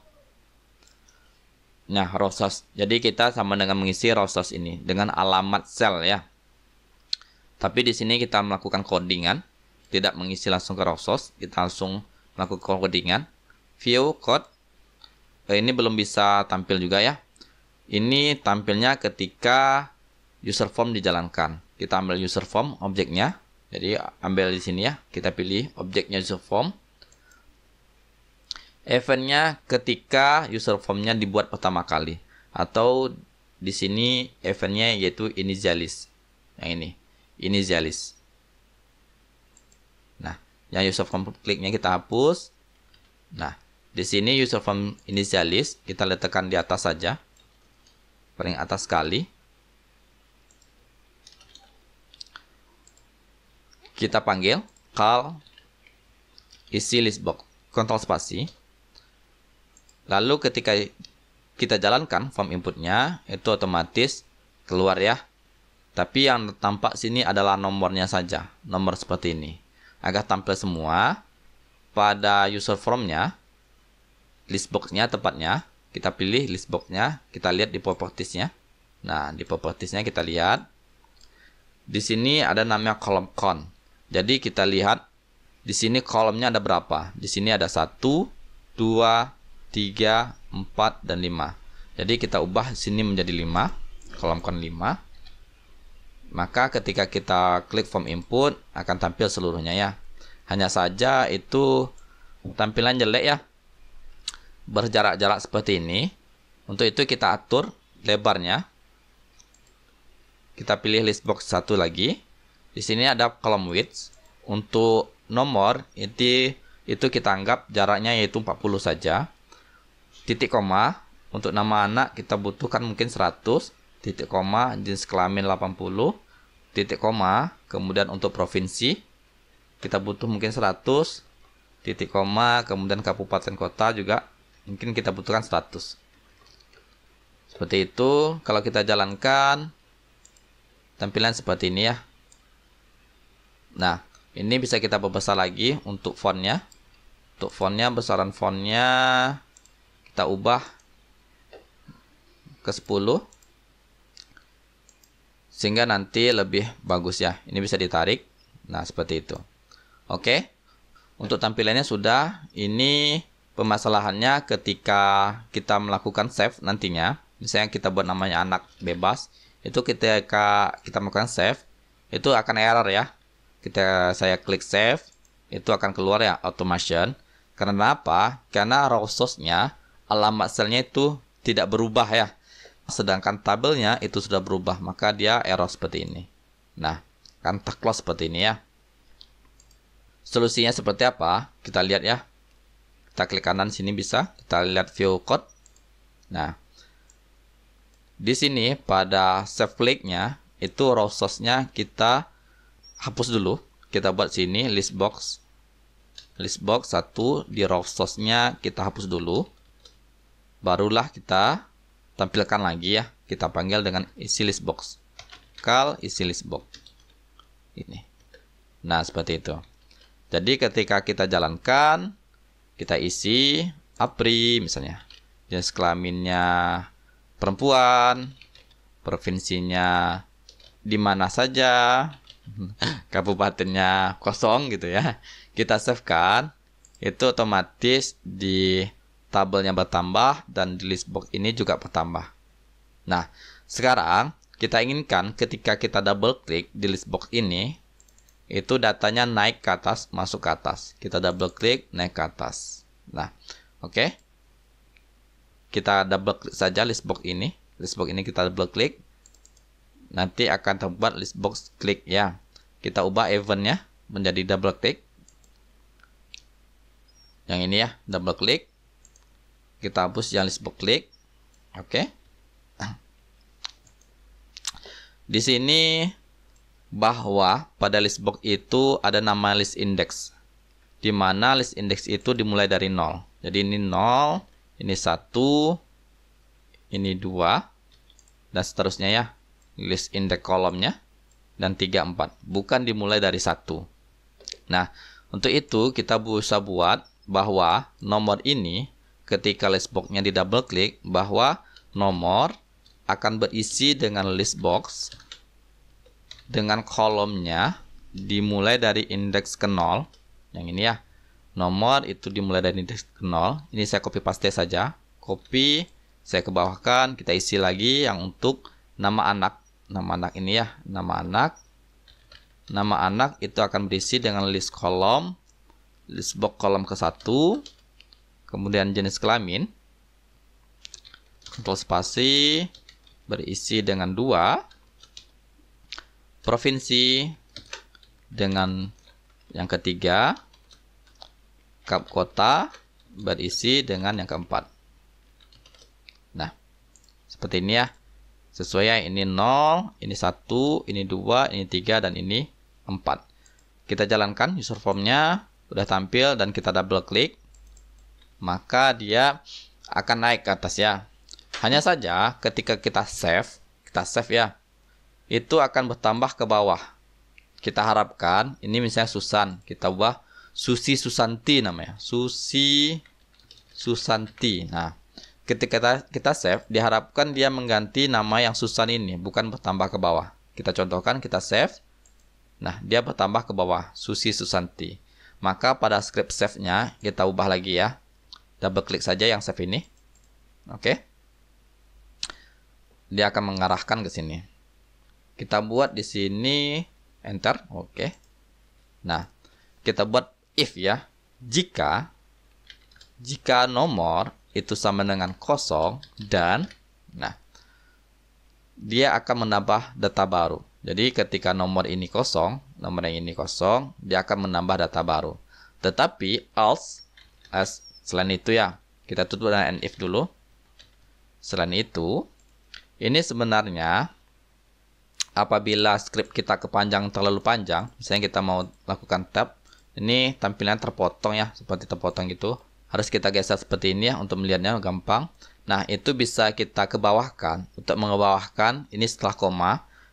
Nah, row source. Jadi kita sama dengan mengisi row source ini dengan alamat sel ya. Tapi di sini kita melakukan codingan, tidak mengisi langsung ke row source, kita langsung melakukan codingan. View code. Ini belum bisa tampil juga ya. Ini tampilnya ketika user form dijalankan. Kita ambil user form objeknya. Jadi ambil di sini ya. Kita pilih objeknya user form. Eventnya ketika user formnya dibuat pertama kali. Atau di sini eventnya yaitu initialize. Yang ini. Initialize. Nah, yang user form kliknya kita hapus. Nah, di sini user form initialize kita letakkan di atas saja. Paling atas sekali. Kita panggil call isi list box, kontrol spasi. Lalu ketika kita jalankan form inputnya, itu otomatis keluar ya. Tapi yang tampak sini adalah nomornya saja, nomor seperti ini. Agar tampil semua, pada user formnya, list box-nya tepatnya, kita pilih list box-nya, kita lihat di properties-nya. Nah, di propertiesnya kita lihat. Di sini ada namanya kolom count. Jadi kita lihat di sini kolomnya ada berapa. Di sini ada 1, 2, 3, 4, dan 5. Jadi kita ubah sini menjadi 5. Kolom count 5. Maka ketika kita klik form input akan tampil seluruhnya ya. Hanya saja itu tampilan jelek ya. Berjarak-jarak seperti ini. Untuk itu kita atur lebarnya. Kita pilih list box 1 lagi. Di sini ada column width. Untuk nomor itu kita anggap jaraknya yaitu 40 saja. Titik koma untuk nama anak kita butuhkan mungkin 100. Titik koma jenis kelamin 80. Titik koma kemudian untuk provinsi kita butuh mungkin 100. Titik koma kemudian kabupaten kota juga mungkin kita butuhkan 100. Seperti itu. Kalau kita jalankan tampilan seperti ini ya. Nah, ini bisa kita perbesar lagi untuk fontnya. Untuk fontnya, besaran fontnya kita ubah ke 10. Sehingga nanti lebih bagus ya. Ini bisa ditarik. Nah, seperti itu. Oke. Untuk tampilannya sudah. Ini permasalahannya ketika kita melakukan save nantinya. Misalnya kita buat namanya anak bebas. Itu ketika kita melakukan save, itu akan error ya. Saya klik save, itu akan keluar ya automation. Karena apa? Karena raw source-nya, alamat selnya itu tidak berubah ya. Sedangkan tabelnya itu sudah berubah, maka dia error seperti ini. Nah, akan close seperti ini ya. Solusinya seperti apa? Kita lihat ya. Kita klik kanan sini bisa, kita lihat view code. Nah, di sini pada save click-nya itu raw source-nya kita hapus dulu. Kita buat sini list box 1 di raw source-nya kita hapus dulu. Barulah kita tampilkan lagi ya. Kita panggil dengan isi list box. Isi list box. Ini. Nah, seperti itu. Jadi ketika kita jalankan, kita isi APRI misalnya. Jenis kelaminnya perempuan, provinsinya di mana saja, kabupatennya kosong gitu ya. Kita save kan, itu otomatis di tabelnya bertambah dan di list box ini juga bertambah. Nah, sekarang kita inginkan ketika kita double klik di list box ini, itu datanya naik ke atas, masuk ke atas. Kita double klik, naik ke atas. Nah, oke. Kita double klik saja list box ini. List box ini kita double klik. Nanti akan terbuat list box klik ya. Kita ubah eventnya menjadi double klik. Yang ini ya, double klik. Kita hapus yang list box klik. Oke. Di sini bahwa pada list box itu ada nama list index. Di mana list index itu dimulai dari 0. Jadi ini 0. Ini 1, ini 2, dan seterusnya ya. List index kolomnya, dan 3, 4. Bukan dimulai dari 1. Nah, untuk itu kita bisa buat bahwa nomor ini, ketika list box-nya di double klik, bahwa nomor akan berisi dengan list box, dengan kolomnya dimulai dari indeks ke 0. Yang ini ya. Nomor itu dimulai dari indeks ke 0. Ini saya copy paste saja. Copy, saya ke bawahkan, kita isi lagi yang untuk nama anak. Nama anak ini ya, nama anak. Nama anak itu akan berisi dengan list kolom, list box kolom ke-1, kemudian jenis kelamin. Kontrol spasi, berisi dengan 2. Provinsi dengan yang ketiga. Kota berisi dengan yang keempat. Nah, seperti ini ya. Sesuai ya, ini 0, ini 1, ini 2, ini 3, dan ini 4. Kita jalankan user formnya, udah tampil dan kita double klik. Maka dia akan naik ke atas ya. Hanya saja ketika kita save ya, itu akan bertambah ke bawah. Kita harapkan, ini misalnya Susan, kita ubah Susi Susanti namanya. Susi Susanti. Nah, ketika kita save, diharapkan dia mengganti nama yang Susan ini, bukan bertambah ke bawah. Kita contohkan, kita save. Nah, dia bertambah ke bawah, Susi Susanti. Maka pada script save-nya, kita ubah lagi ya. Double klik saja yang save ini. Oke. Dia akan mengarahkan ke sini. Kita buat di sini, enter. Oke. Nah, kita buat if ya. Jika nomor itu sama dengan kosong dan, nah, dia akan menambah data baru. Jadi ketika nomor ini kosong, nomor yang ini kosong, dia akan menambah data baru. Tetapi else, selain itu ya, kita tutup dengan if dulu. Selain itu, ini sebenarnya apabila script kita kepanjang terlalu panjang, misalnya kita mau lakukan tab, ini tampilan terpotong ya, seperti terpotong gitu. Harus kita geser seperti ini ya, untuk melihatnya gampang. Nah, itu bisa kita kebawahkan. Untuk mengebawahkan, ini setelah koma,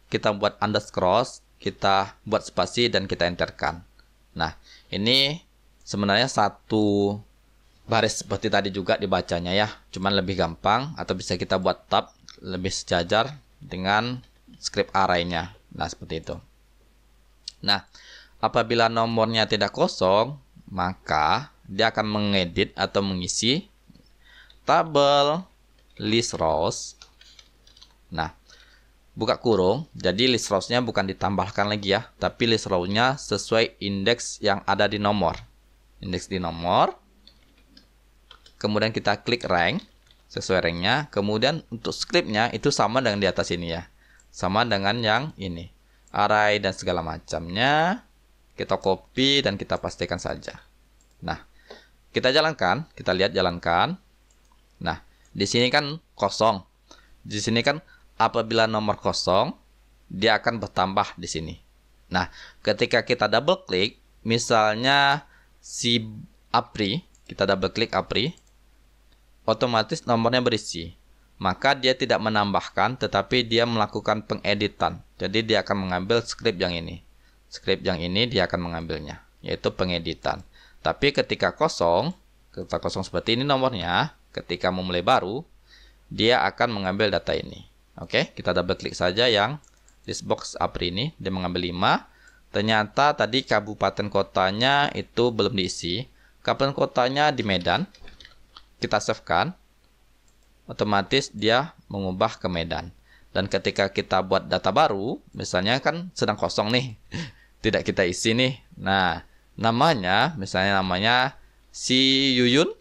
kita buat underscore, kita buat spasi, dan kita enterkan. Nah, ini sebenarnya satu baris seperti tadi juga dibacanya ya. Cuman lebih gampang, atau bisa kita buat tab, lebih sejajar dengan script array-nya. Nah, seperti itu. Nah, apabila nomornya tidak kosong, maka dia akan mengedit atau mengisi tabel list rows. Nah, buka kurung. Jadi list rows-nya bukan ditambahkan lagi ya, tapi list row-nya sesuai indeks yang ada di nomor. Indeks di nomor. Kemudian kita klik rank sesuai rank-nya. Kemudian untuk script-nya itu sama dengan di atas ini ya. Sama dengan yang ini. Array dan segala macamnya. Kita copy dan kita pastikan saja. Nah, kita jalankan, kita lihat jalankan. Nah, di sini kan kosong. Di sini kan apabila nomor kosong, dia akan bertambah di sini. Nah, ketika kita double klik, misalnya si Apri, kita double klik Apri, otomatis nomornya berisi. Maka dia tidak menambahkan, tetapi dia melakukan pengeditan. Jadi dia akan mengambil script yang ini. Script yang ini dia akan mengambilnya, yaitu pengeditan. Tapi ketika kosong seperti ini nomornya, ketika memulai baru, dia akan mengambil data ini. Oke, kita double klik saja yang list box Apri ini, dia mengambil 5. Ternyata tadi kabupaten kotanya itu belum diisi. Kabupaten kotanya di Medan. Kita save-kan. Otomatis dia mengubah ke Medan. Dan ketika kita buat data baru, misalnya kan sedang kosong nih. Tidak kita isi nih. Nah, namanya, misalnya namanya si Yuyun,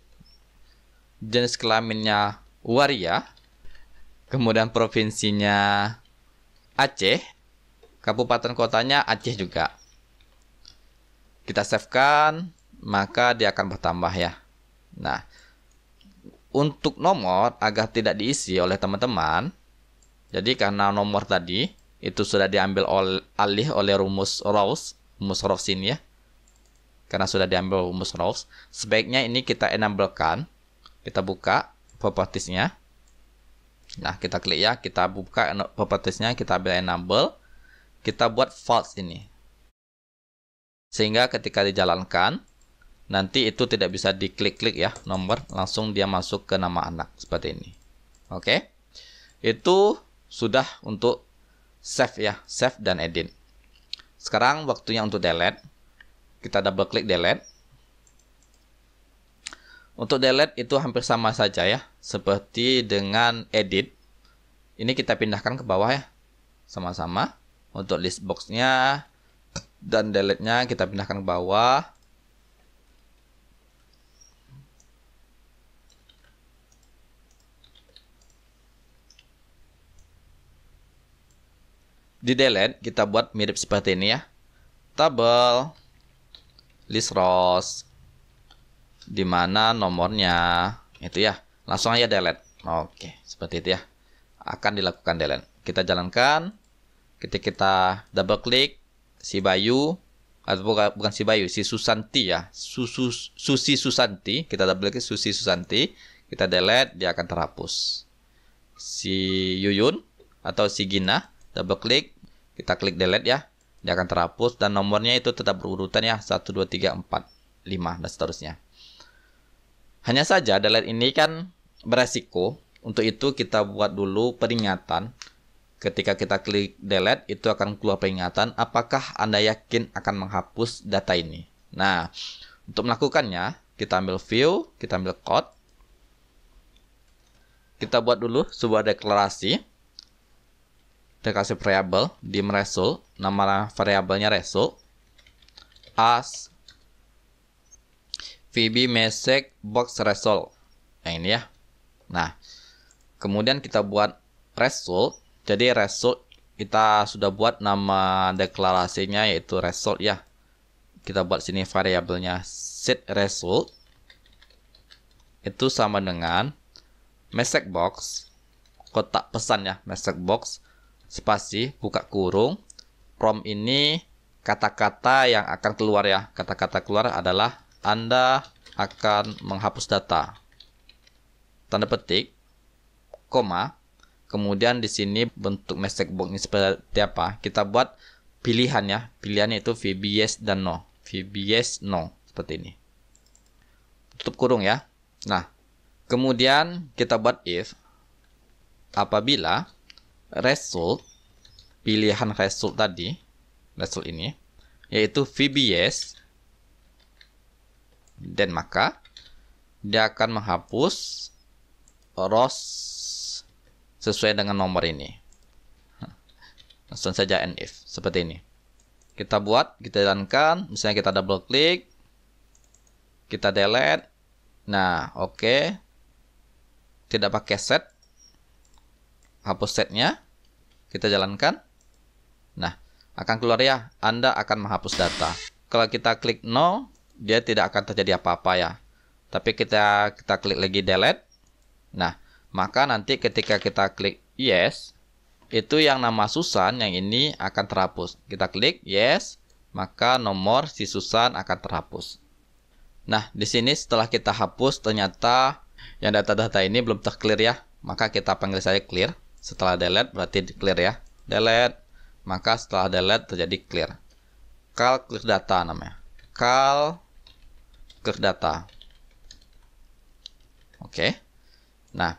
jenis kelaminnya waria, kemudian provinsinya Aceh, kabupaten kotanya Aceh juga. Kita save-kan, maka dia akan bertambah ya. Nah, untuk nomor agar tidak diisi oleh teman-teman, jadi karena nomor tadi itu sudah diambil alih oleh rumus rows ini ya. Karena sudah diambil rumus rows, sebaiknya ini kita enablekan. Kita buka propertiesnya. Nah, kita klik ya, kita buka propertiesnya, kita ambil enable, kita buat false ini. Sehingga ketika dijalankan, nanti itu tidak bisa diklik-klik ya, nomor, langsung dia masuk ke nama anak, seperti ini. Oke, itu sudah untuk save ya, save dan edit. Sekarang waktunya untuk delete. Kita double klik delete. Untuk delete itu hampir sama saja ya, seperti dengan edit. Ini kita pindahkan ke bawah ya, sama-sama. Untuk list box-nya dan delete-nya kita pindahkan ke bawah. Di delete kita buat mirip seperti ini ya. Tabel list rows, di mana nomornya itu ya, langsung aja delete. Oke, seperti itu ya, akan dilakukan delete. Kita jalankan. Ketika kita double klik si Bayu, atau bukan si Bayu, si Susanti ya, Susi Susanti, kita double klik Susi Susanti, kita delete, dia akan terhapus. Si Yuyun atau si Gina, double klik, kita klik delete ya, dia akan terhapus, dan nomornya itu tetap berurutan ya, 1, 2, 3, 4, 5 dan seterusnya. Hanya saja delete ini kan beresiko. Untuk itu kita buat dulu peringatan. Ketika kita klik delete, itu akan keluar peringatan apakah Anda yakin akan menghapus data ini. Nah, untuk melakukannya, kita ambil view, kita ambil code. Kita buat dulu sebuah deklarasi variabel di result, nama variabelnya result as VB message box result. Yang ini ya. Nah, kemudian kita buat result. Jadi result kita sudah buat nama deklarasinya yaitu result ya. Kita buat sini variabelnya set result. Itu sama dengan message box, kotak pesan ya, message box, spasi, buka kurung. From ini kata-kata yang akan keluar ya. Kata-kata keluar adalah Anda akan menghapus data. Tanda petik, koma. Kemudian di sini bentuk message box ini seperti apa? Kita buat pilihan ya. Pilihannya itu VB yes dan no. VB yes, no. Seperti ini. Tutup kurung ya. Nah, kemudian kita buat if. Apabila result, pilihan result tadi, result ini, yaitu VB yes, dan maka dia akan menghapus rows sesuai dengan nomor ini. Langsung saja and if seperti ini. Kita buat, kita jalankan, misalnya kita double klik, kita delete. Nah, oke. Tidak pakai set. Hapus setnya. Kita jalankan. Nah, akan keluar ya, Anda akan menghapus data. Kalau kita klik no, dia tidak akan terjadi apa-apa ya. Tapi kita klik lagi delete. Nah, maka nanti ketika kita klik yes, itu yang nama Susan yang ini akan terhapus. Kita klik yes, maka nomor si Susan akan terhapus. Nah, di sini setelah kita hapus ternyata yang data-data ini belum terclear ya. Maka kita panggil saja clear. Setelah delete berarti clear ya. Delete, maka setelah delete terjadi clear. Cal clear data namanya. Cal clear data. Oke. Nah,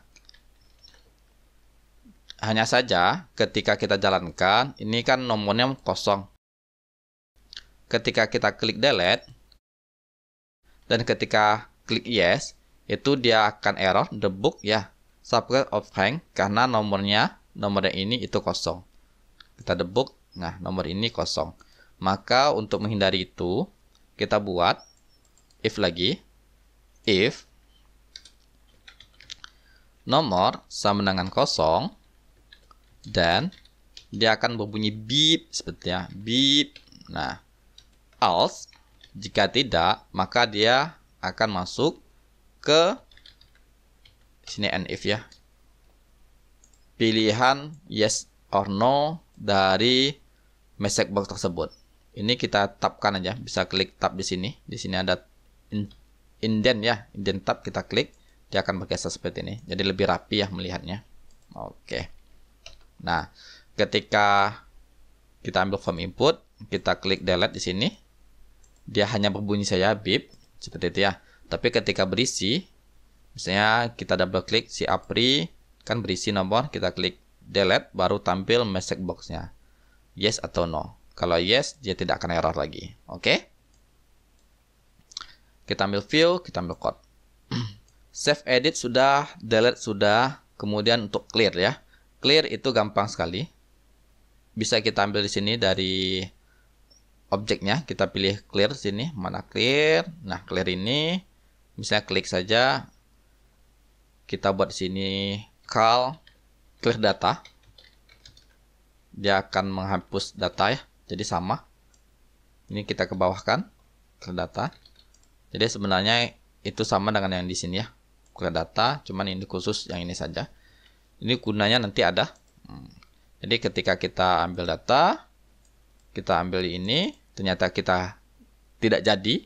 hanya saja ketika kita jalankan, ini kan nomornya kosong. Ketika kita klik delete, dan ketika klik yes, itu dia akan error, debug ya, subject of hang, karena nomor ini itu kosong. Kita debug, nah nomor ini kosong. Maka untuk menghindari itu, kita buat if lagi, if nomor sama dengan kosong, dan dia akan berbunyi beep seperti ya, beep. Nah, else jika tidak, maka dia akan masuk ke sini and if ya. Pilihan yes or no dari message box tersebut. Ini kita tabkan aja, bisa klik tab di sini. Di sini ada indent ya, indent tab, kita klik, dia akan bergeser seperti ini. Jadi lebih rapi ya melihatnya. Oke. Nah, ketika kita ambil form input, kita klik delete di sini, dia hanya berbunyi saja beep seperti itu ya. Tapi ketika berisi, misalnya kita double klik si Apri kan berisi nomor, kita klik delete baru tampil message box-nya. Yes atau no. Kalau yes, dia tidak akan error lagi. Oke? Kita ambil view, kita ambil code. Save edit sudah, delete sudah, kemudian untuk clear ya. Clear itu gampang sekali. Bisa kita ambil di sini dari objeknya, kita pilih clear sini, mana clear. Nah, clear ini misalnya klik saja. Kita buat di sini cal clear data. Dia akan menghapus data ya. Jadi sama. Ini kita ke bawah kan, clear data. Jadi sebenarnya itu sama dengan yang di sini ya. Clear data, cuman ini khusus yang ini saja. Ini gunanya nanti ada. Jadi ketika kita ambil data, kita ambil ini, ternyata kita tidak jadi,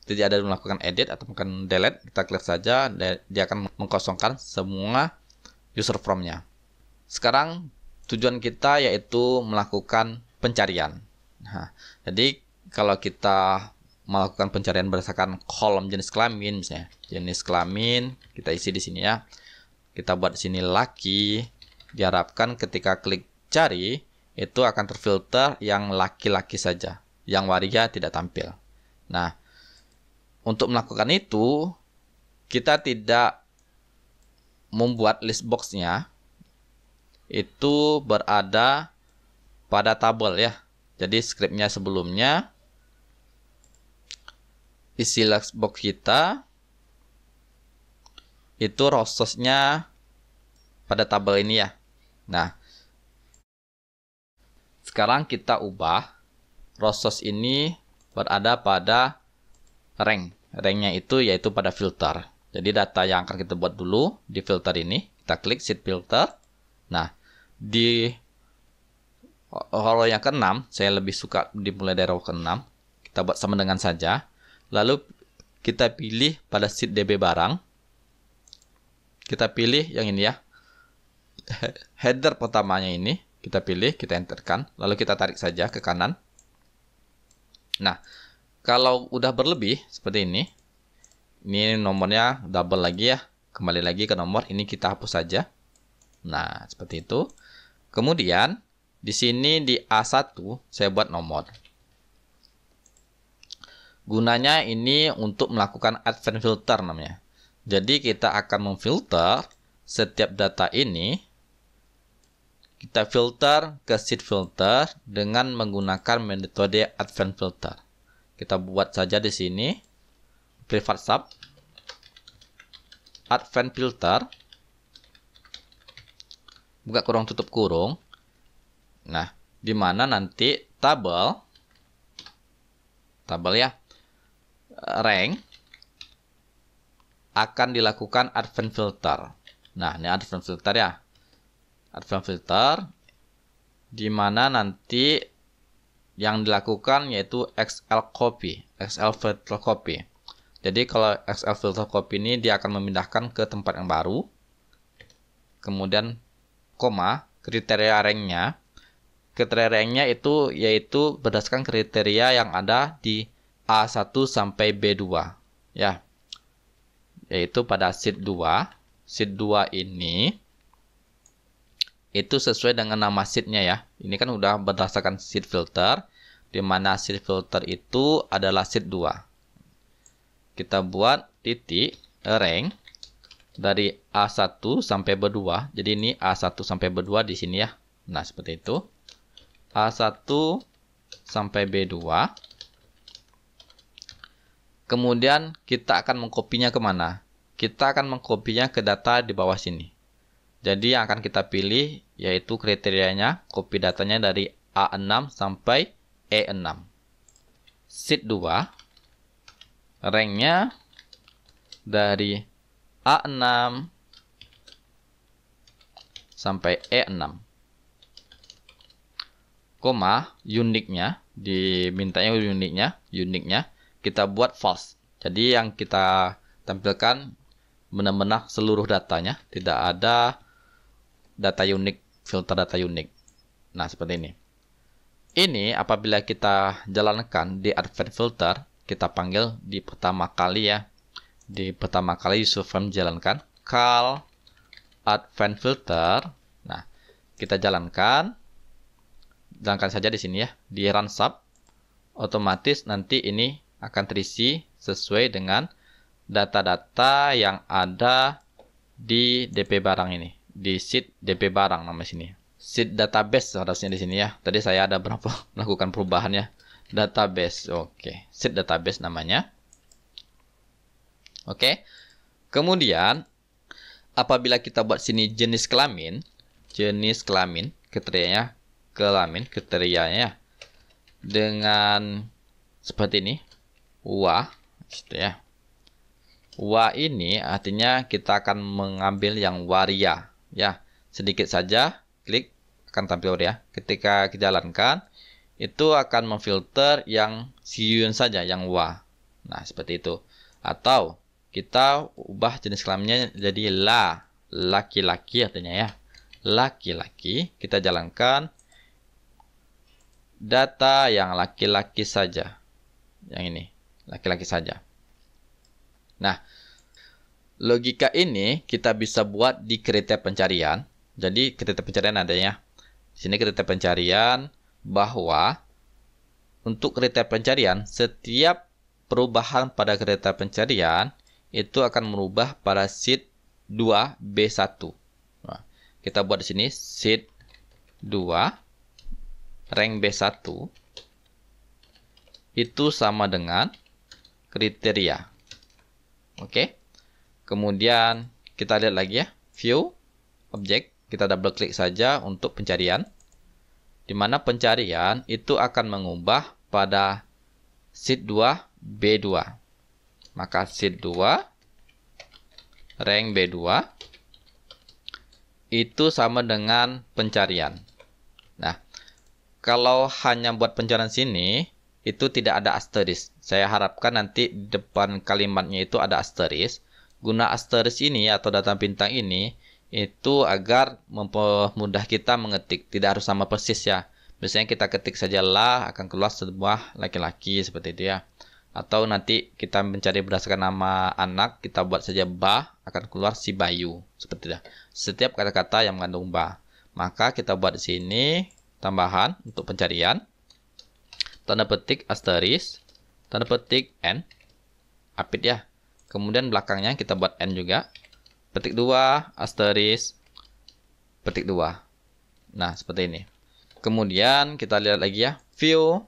tidak ada melakukan edit atau melakukan delete, kita clear saja, dia akan mengkosongkan semua user from-nya. Sekarang tujuan kita yaitu melakukan pencarian. Nah, jadi kalau kita melakukan pencarian berdasarkan kolom jenis kelamin, misalnya jenis kelamin kita isi di sini ya. Kita buat di sini laki. Diharapkan ketika klik cari itu akan terfilter yang laki-laki saja, yang waria tidak tampil. Nah, untuk melakukan itu kita tidak membuat list box-nya itu berada pada tabel ya. Jadi scriptnya sebelumnya isi list box kita itu row source-nya pada tabel ini ya. Nah, sekarang kita ubah row source ini berada pada rank. Ranknya itu yaitu pada filter. Jadi data yang akan kita buat dulu di filter ini, kita klik sheet filter. Nah, di row yang ke-6, saya lebih suka dimulai dari row ke-6. Kita buat sama dengan saja. Lalu kita pilih pada sheet DB barang. Kita pilih yang ini ya. Header pertamanya ini kita pilih, kita enterkan, lalu kita tarik saja ke kanan. Nah, kalau udah berlebih seperti ini nomornya double lagi ya, kembali lagi ke nomor ini, kita hapus saja. Nah, seperti itu. Kemudian di sini di A1 saya buat nomor. Gunanya ini untuk melakukan advanced filter namanya. Jadi kita akan memfilter setiap data ini. Kita filter ke sheet filter dengan menggunakan metode advanced filter. Kita buat saja di sini private sub advanced filter, buka kurung tutup kurung. Nah, di mana nanti tabel ya, rank akan dilakukan advanced filter. Nah, ini advanced filter ya. Advanced filter di mana nanti yang dilakukan yaitu XL copy, XL filter copy. Jadi kalau XL filter copy ini dia akan memindahkan ke tempat yang baru. Kemudian koma, kriteria ranknya. Kriteria ranknya itu yaitu berdasarkan kriteria yang ada di A1 sampai B2 ya. Yaitu pada sheet 2. Sheet 2 ini itu sesuai dengan nama sheetnya ya. Ini kan udah berdasarkan sheet filter, di mana sheet filter itu adalah sheet 2. Kita buat titik rank dari A1 sampai B2. Jadi ini A1 sampai B2 di sini ya. Nah, seperti itu. A1 sampai B2. Kemudian kita akan mengkopinya kemana? Kita akan mengkopinya ke data di bawah sini. Jadi yang akan kita pilih yaitu kriterianya copy datanya dari A6 sampai E6. Sheet 2 ranknya dari A6 sampai E6. Koma, uniknya dimintanya uniknya kita buat false. Jadi yang kita tampilkan benar-benar seluruh datanya, tidak ada data unik, filter data unik. Nah, seperti ini. Ini apabila kita jalankan di advanced filter, kita panggil di pertama kali ya. Di pertama kali user frame jalankan call advanced filter. Nah, kita jalankan saja di sini ya, di run sub. Otomatis nanti ini akan terisi sesuai dengan data-data yang ada di DP barang ini, di sheet DP barang nama sini. Sheet database harusnya di sini ya. Tadi saya ada melakukan perubahan ya. Database. Oke, sheet database namanya. Oke. Kemudian apabila kita buat sini jenis kelamin, kriterianya dengan seperti ini. Gitu ya. Ini artinya kita akan mengambil yang waria ya. Sedikit saja klik akan tampil waria. Ketika kita jalankan itu akan memfilter yang siyun saja, yang wa. Nah, seperti itu. Atau kita ubah jenis kelaminnya jadi laki-laki artinya ya. Laki-laki, kita jalankan data yang laki-laki saja. Yang ini. laki-laki saja. Nah, logika ini kita bisa buat di kriteria pencarian. Jadi kriteria pencarian adanya. Di sini kriteria pencarian bahwa untuk kriteria pencarian, setiap perubahan pada kriteria pencarian itu akan merubah pada sheet 2B1. Nah, kita buat di sini sheet 2 rank B1 itu sama dengan kriteria. Oke. Kemudian kita lihat lagi ya, view object, kita double klik saja untuk pencarian. Di mana pencarian itu akan mengubah pada sheet 2 B2. Maka sheet 2 rank B2 itu sama dengan pencarian. Nah, kalau hanya buat pencarian sini itu tidak ada asterisk. Saya harapkan nanti di depan kalimatnya itu ada asterisk. Guna asterisk ini atau data bintang ini itu agar mempermudah kita mengetik, tidak harus sama persis ya. Biasanya kita ketik saja lah, akan keluar sebuah laki-laki seperti itu ya. Atau nanti kita mencari berdasarkan nama anak, kita buat saja Bah, akan keluar si Bayu seperti itu. Setiap kata-kata yang mengandung Bah. Maka kita buat di sini tambahan untuk pencarian. Tanda petik asterisk, tanda petik N, apit ya. Kemudian belakangnya kita buat N juga. Petik 2, asterisk, petik 2. Nah, seperti ini. Kemudian kita lihat lagi ya, view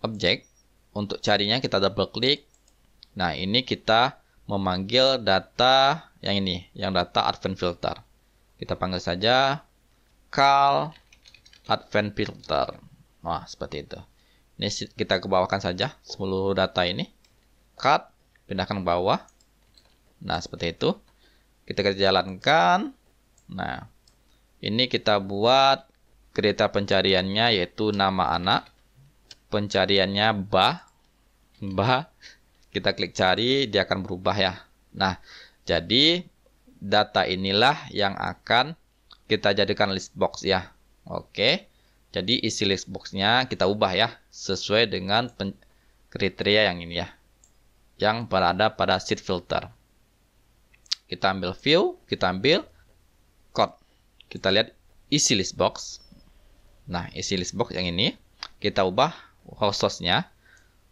object. Untuk carinya kita double klik. Nah, ini kita memanggil data yang ini, yang data advanced filter. Kita panggil saja call advanced filter. Wah, seperti itu. Ini kita kebawahkan saja seluruh data ini. Cut, pindahkan ke bawah. Nah, seperti itu. Kita jalankan. Nah, ini kita buat kriteria pencariannya yaitu nama anak. Pencariannya Bah. Bah. Kita klik cari, dia akan berubah ya. Nah, jadi data inilah yang akan kita jadikan list box ya. Oke. Jadi isi list box-nya kita ubah ya sesuai dengan kriteria yang ini ya. Yang berada pada sheet filter. Kita ambil view, kita ambil code. Kita lihat isi list box. Nah, isi list box yang ini kita ubah hostnya.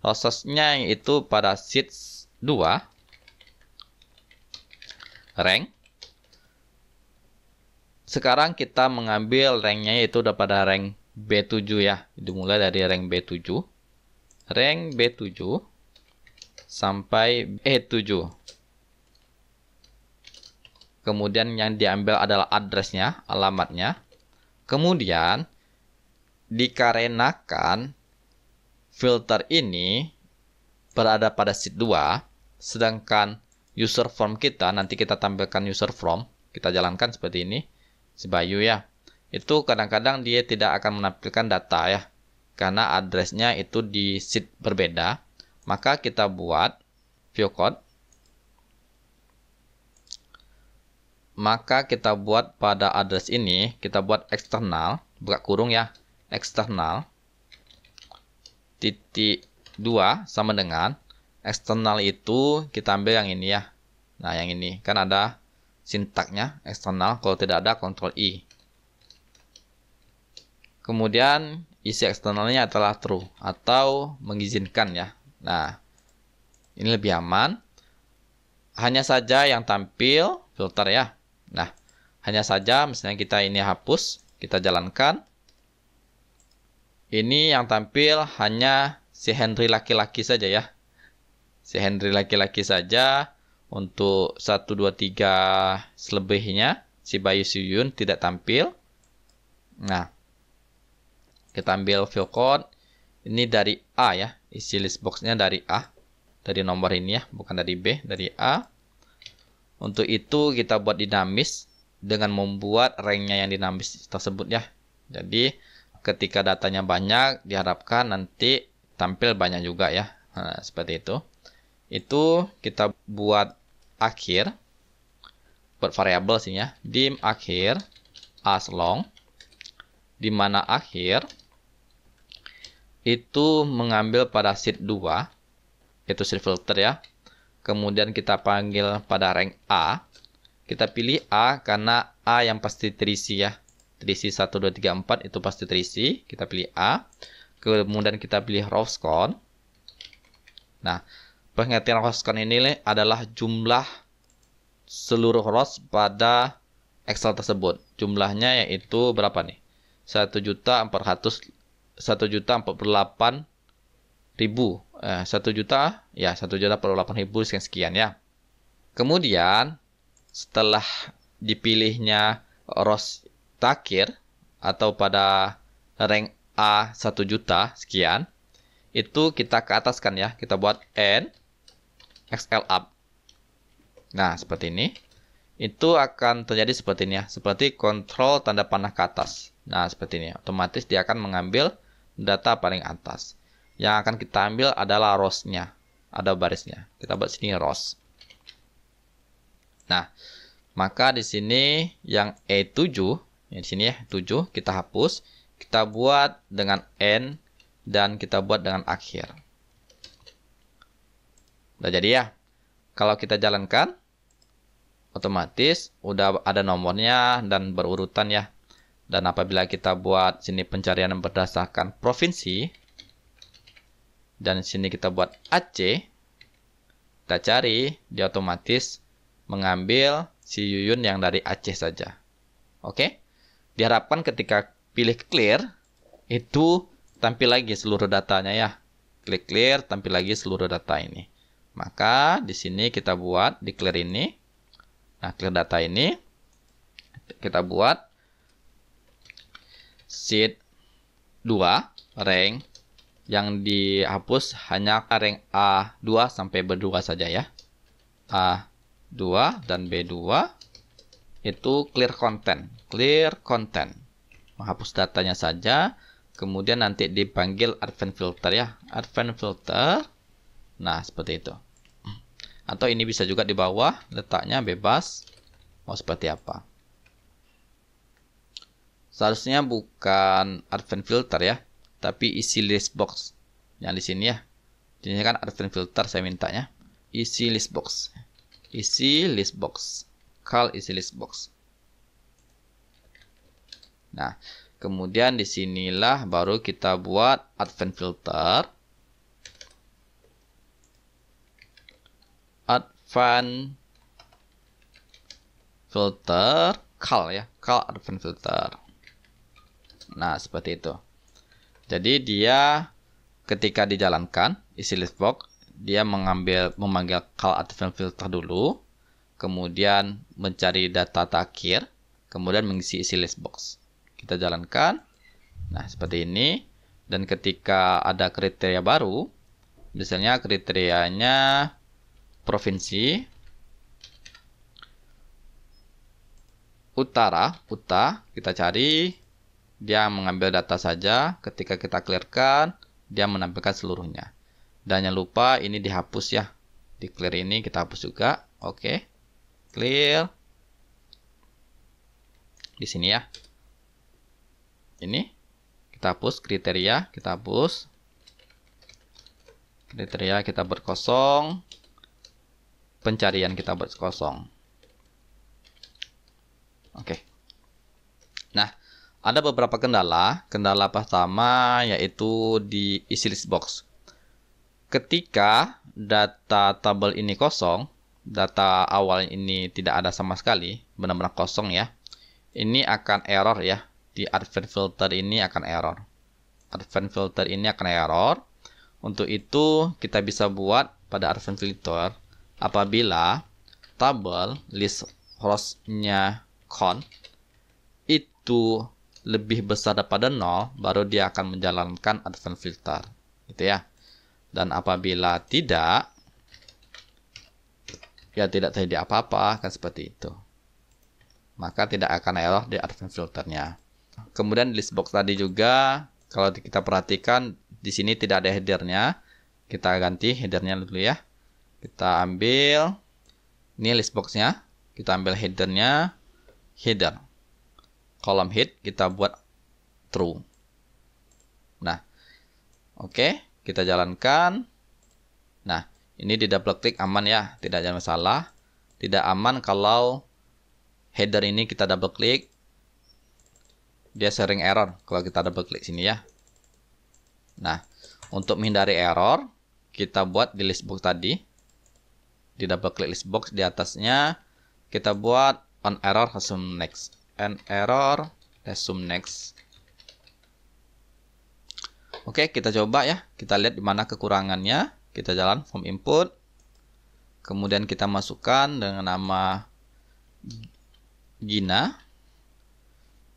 Hostnya itu pada sheet 2 rank. Sekarang kita mengambil ranknya yaitu pada rank B7 ya. Dimulai dari rank B7. Rank B7 sampai E7. Kemudian yang diambil adalah addressnya, alamatnya. Kemudian dikarenakan filter ini berada pada sheet 2, sedangkan user form kita, nanti kita tampilkan user form, kita jalankan seperti ini, si Bayu ya. Itu kadang-kadang dia tidak akan menampilkan data ya, karena addressnya itu di sheet berbeda. Maka kita buat view code. Maka kita buat pada address ini, kita buat eksternal, buka kurung ya, eksternal, titik 2 sama dengan, eksternal itu kita ambil yang ini ya. Nah, yang ini, kan ada sintaknya, eksternal, kalau tidak ada, Ctrl I. Kemudian, isi eksternalnya adalah true, atau mengizinkan ya. Nah, ini lebih aman. Hanya saja yang tampil, filter ya. Nah, hanya saja misalnya kita ini hapus, kita jalankan. Ini yang tampil hanya si Henry laki-laki saja ya. Si Henry laki-laki saja. Untuk 1, 2, 3 selebihnya, si Bayu Suyun tidak tampil. Nah, kita ambil view code. Ini dari A ya. Isi list box-nya dari A. Dari nomor ini ya, bukan dari B, dari A. Untuk itu kita buat dinamis dengan membuat rank-nya yang dinamis tersebut ya. Jadi ketika datanya banyak diharapkan nanti tampil banyak juga ya. Nah, seperti itu. Itu kita buat akhir. Buat variabel sih ya. Dim akhir as long, di mana akhir itu mengambil pada sheet 2 itu sheet filter ya. Kemudian kita panggil pada rank A. Kita pilih A karena A yang pasti terisi ya. Terisi 1, 2, 3, 4 itu pasti terisi. Kita pilih A. Kemudian kita pilih rows count. Nah, pengertian rows count ini adalah jumlah seluruh rows pada Excel tersebut. Jumlahnya yaitu berapa nih? 1.448.000. 1.048.000 sekian ya. Kemudian setelah dipilihnya rows terakhir atau pada rank A 1 juta sekian, itu kita ke atas kan ya, kita buat N XL up. Nah, seperti ini. Itu akan terjadi seperti ini ya, seperti kontrol tanda panah ke atas. Nah, seperti ini. Otomatis dia akan mengambil data paling atas. Yang akan kita ambil adalah rows-nya, ada barisnya. Kita buat sini rows. Nah, maka di sini yang E7, yang di sini ya, 7 kita hapus, kita buat dengan N dan kita buat dengan akhir. Udah jadi ya. Kalau kita jalankan, otomatis udah ada nomornya dan berurutan ya. Dan apabila kita buat sini pencarian berdasarkan provinsi, dan sini kita buat Aceh, kita cari, dia otomatis mengambil si Yuyun yang dari Aceh saja. Oke? Diharapkan ketika pilih clear, itu tampil lagi seluruh datanya ya. Klik clear, tampil lagi seluruh data ini. Maka di sini kita buat di clear ini. Nah, clear data ini kita buat sheet 2 rank yang dihapus hanya rank A2 sampai B2 saja ya. A2 dan B2 itu clear content. Clear content. Menghapus datanya saja. Kemudian nanti dipanggil advanced filter ya. Advanced filter. Nah, seperti itu. Atau ini bisa juga di bawah, letaknya bebas. Mau seperti apa. Seharusnya bukan advanced filter ya, tapi isi list box. Yang di sini ya. Ini kan advanced filter saya mintanya. Isi list box. Isi list box. Call isi list box. Nah, kemudian disinilah baru kita buat advanced filter. Advanced filter call ya, call advanced filter. Nah, seperti itu. Jadi dia ketika dijalankan isi list box, dia memanggil call advanced filter dulu, kemudian mencari data terakhir, kemudian mengisi isi list box. Kita jalankan. Nah, seperti ini. Dan ketika ada kriteria baru, misalnya kriterianya provinsi utara, kita cari, dia mengambil data saja. Ketika kita clearkan, dia menampilkan seluruhnya. Dan jangan lupa ini dihapus ya. Di clear ini kita hapus juga. Oke. Clear. Di sini ya. Ini kita hapus kriteria, kita hapus. Kriteria kita buat kosong. Pencarian kita buat kosong. Oke. Nah, ada beberapa kendala. Kendala pertama yaitu di isi list box. Ketika data tabel ini kosong, data awal ini tidak ada sama sekali, benar-benar kosong ya. Ini akan error ya. Di advanced filter ini akan error. Advanced filter ini akan error. Untuk itu kita bisa buat pada advanced filter apabila tabel list rows-nya count itu lebih besar daripada 0, baru dia akan menjalankan advanced filter. Gitu ya. Dan apabila tidak, ya tidak terjadi apa-apa, kan seperti itu. Maka tidak akan error di advanced filternya. Kemudian list box tadi juga, kalau kita perhatikan di sini tidak ada headernya. Kita ganti headernya dulu ya. Kita ambil ini list boxnya, kita ambil headernya, header. Kolom head kita buat true. Nah, oke, kita jalankan. Nah, Ini di double klik aman ya, tidak ada masalah. Tidak aman kalau header ini kita double klik, dia sering error kalau kita double klik sini ya. Nah, untuk menghindari error, kita buat di list box tadi. Di double klik list box di atasnya, kita buat on error resume next. On error resume next. Oke, kita coba ya. Kita lihat di mana kekurangannya. Kita jalan form input. Kemudian kita masukkan dengan nama Gina.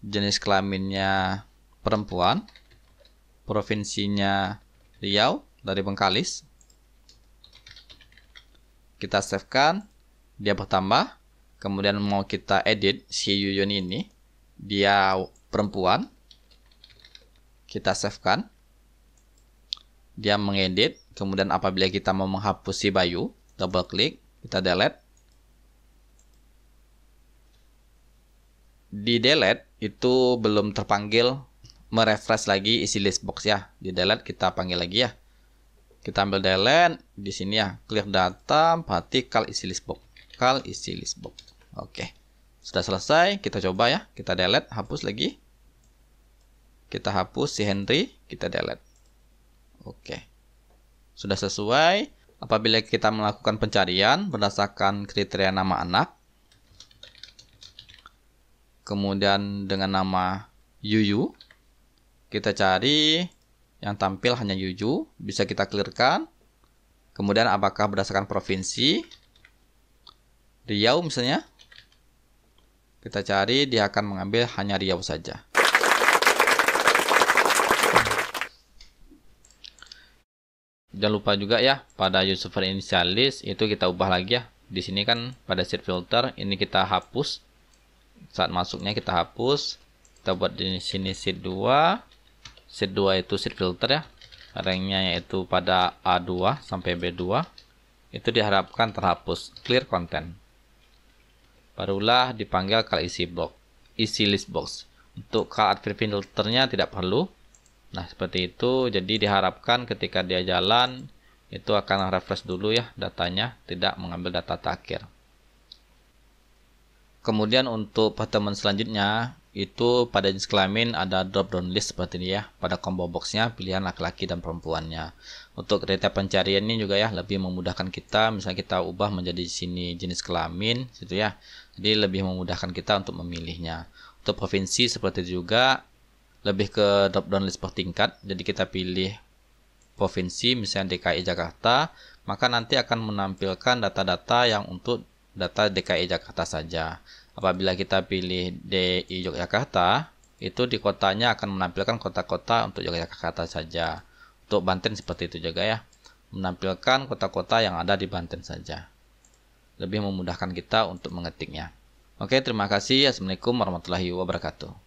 Jenis kelaminnya perempuan. Provinsinya Riau dari Bengkalis. Kita savekan. Dia bertambah. Kemudian mau kita edit si Yuyun ini. Dia perempuan. Kita savekan. Dia mengedit. Kemudian apabila kita mau menghapus si Bayu, double klik, kita delete. Di delete itu belum terpanggil merefresh lagi isi list box ya. Di delete kita panggil lagi ya. Kita ambil delete di sini ya, clear data, berarti kal isi list box. Kal isi list box. Oke. Sudah selesai, kita coba ya. Kita delete, hapus lagi. Kita hapus si Henry, kita delete. Oke. Sudah sesuai. Apabila kita melakukan pencarian berdasarkan kriteria nama anak, kemudian dengan nama Yuyu, kita cari yang tampil hanya Yuyu, bisa kita clearkan. Kemudian apakah berdasarkan provinsi, Riau misalnya, kita cari dia akan mengambil hanya Riau saja. Jangan lupa juga ya, pada user initialis itu kita ubah lagi ya. Di sini kan pada sheet filter ini kita hapus. Saat masuknya kita hapus. Kita buat di sini sheet 2. Sheet 2 itu sheet filter ya. Ranknya yaitu pada A2 sampai B2. Itu diharapkan terhapus. Clear content. Barulah dipanggil kal isi list box. Untuk kal admin filternya tidak perlu. Nah, seperti itu. Jadi diharapkan ketika dia jalan itu akan refresh dulu ya datanya, tidak mengambil data terakhir. Kemudian untuk pertemuan selanjutnya itu pada jenis kelamin ada drop down list seperti ini ya. Pada combo boxnya pilihan laki-laki dan perempuannya. Untuk kriteria pencarian ini juga ya lebih memudahkan kita. Misalnya kita ubah menjadi sini jenis kelamin gitu ya. Jadi lebih memudahkan kita untuk memilihnya. Untuk provinsi seperti itu juga lebih ke drop down list per tingkat. Jadi kita pilih provinsi misalnya DKI Jakarta, maka nanti akan menampilkan data-data yang untuk data DKI Jakarta saja. Apabila kita pilih DI Yogyakarta, itu di kotanya akan menampilkan kota-kota untuk Yogyakarta saja. Untuk Banten seperti itu juga ya, menampilkan kota-kota yang ada di Banten saja. Lebih memudahkan kita untuk mengetiknya. Oke, terima kasih. Assalamualaikum warahmatullahi wabarakatuh.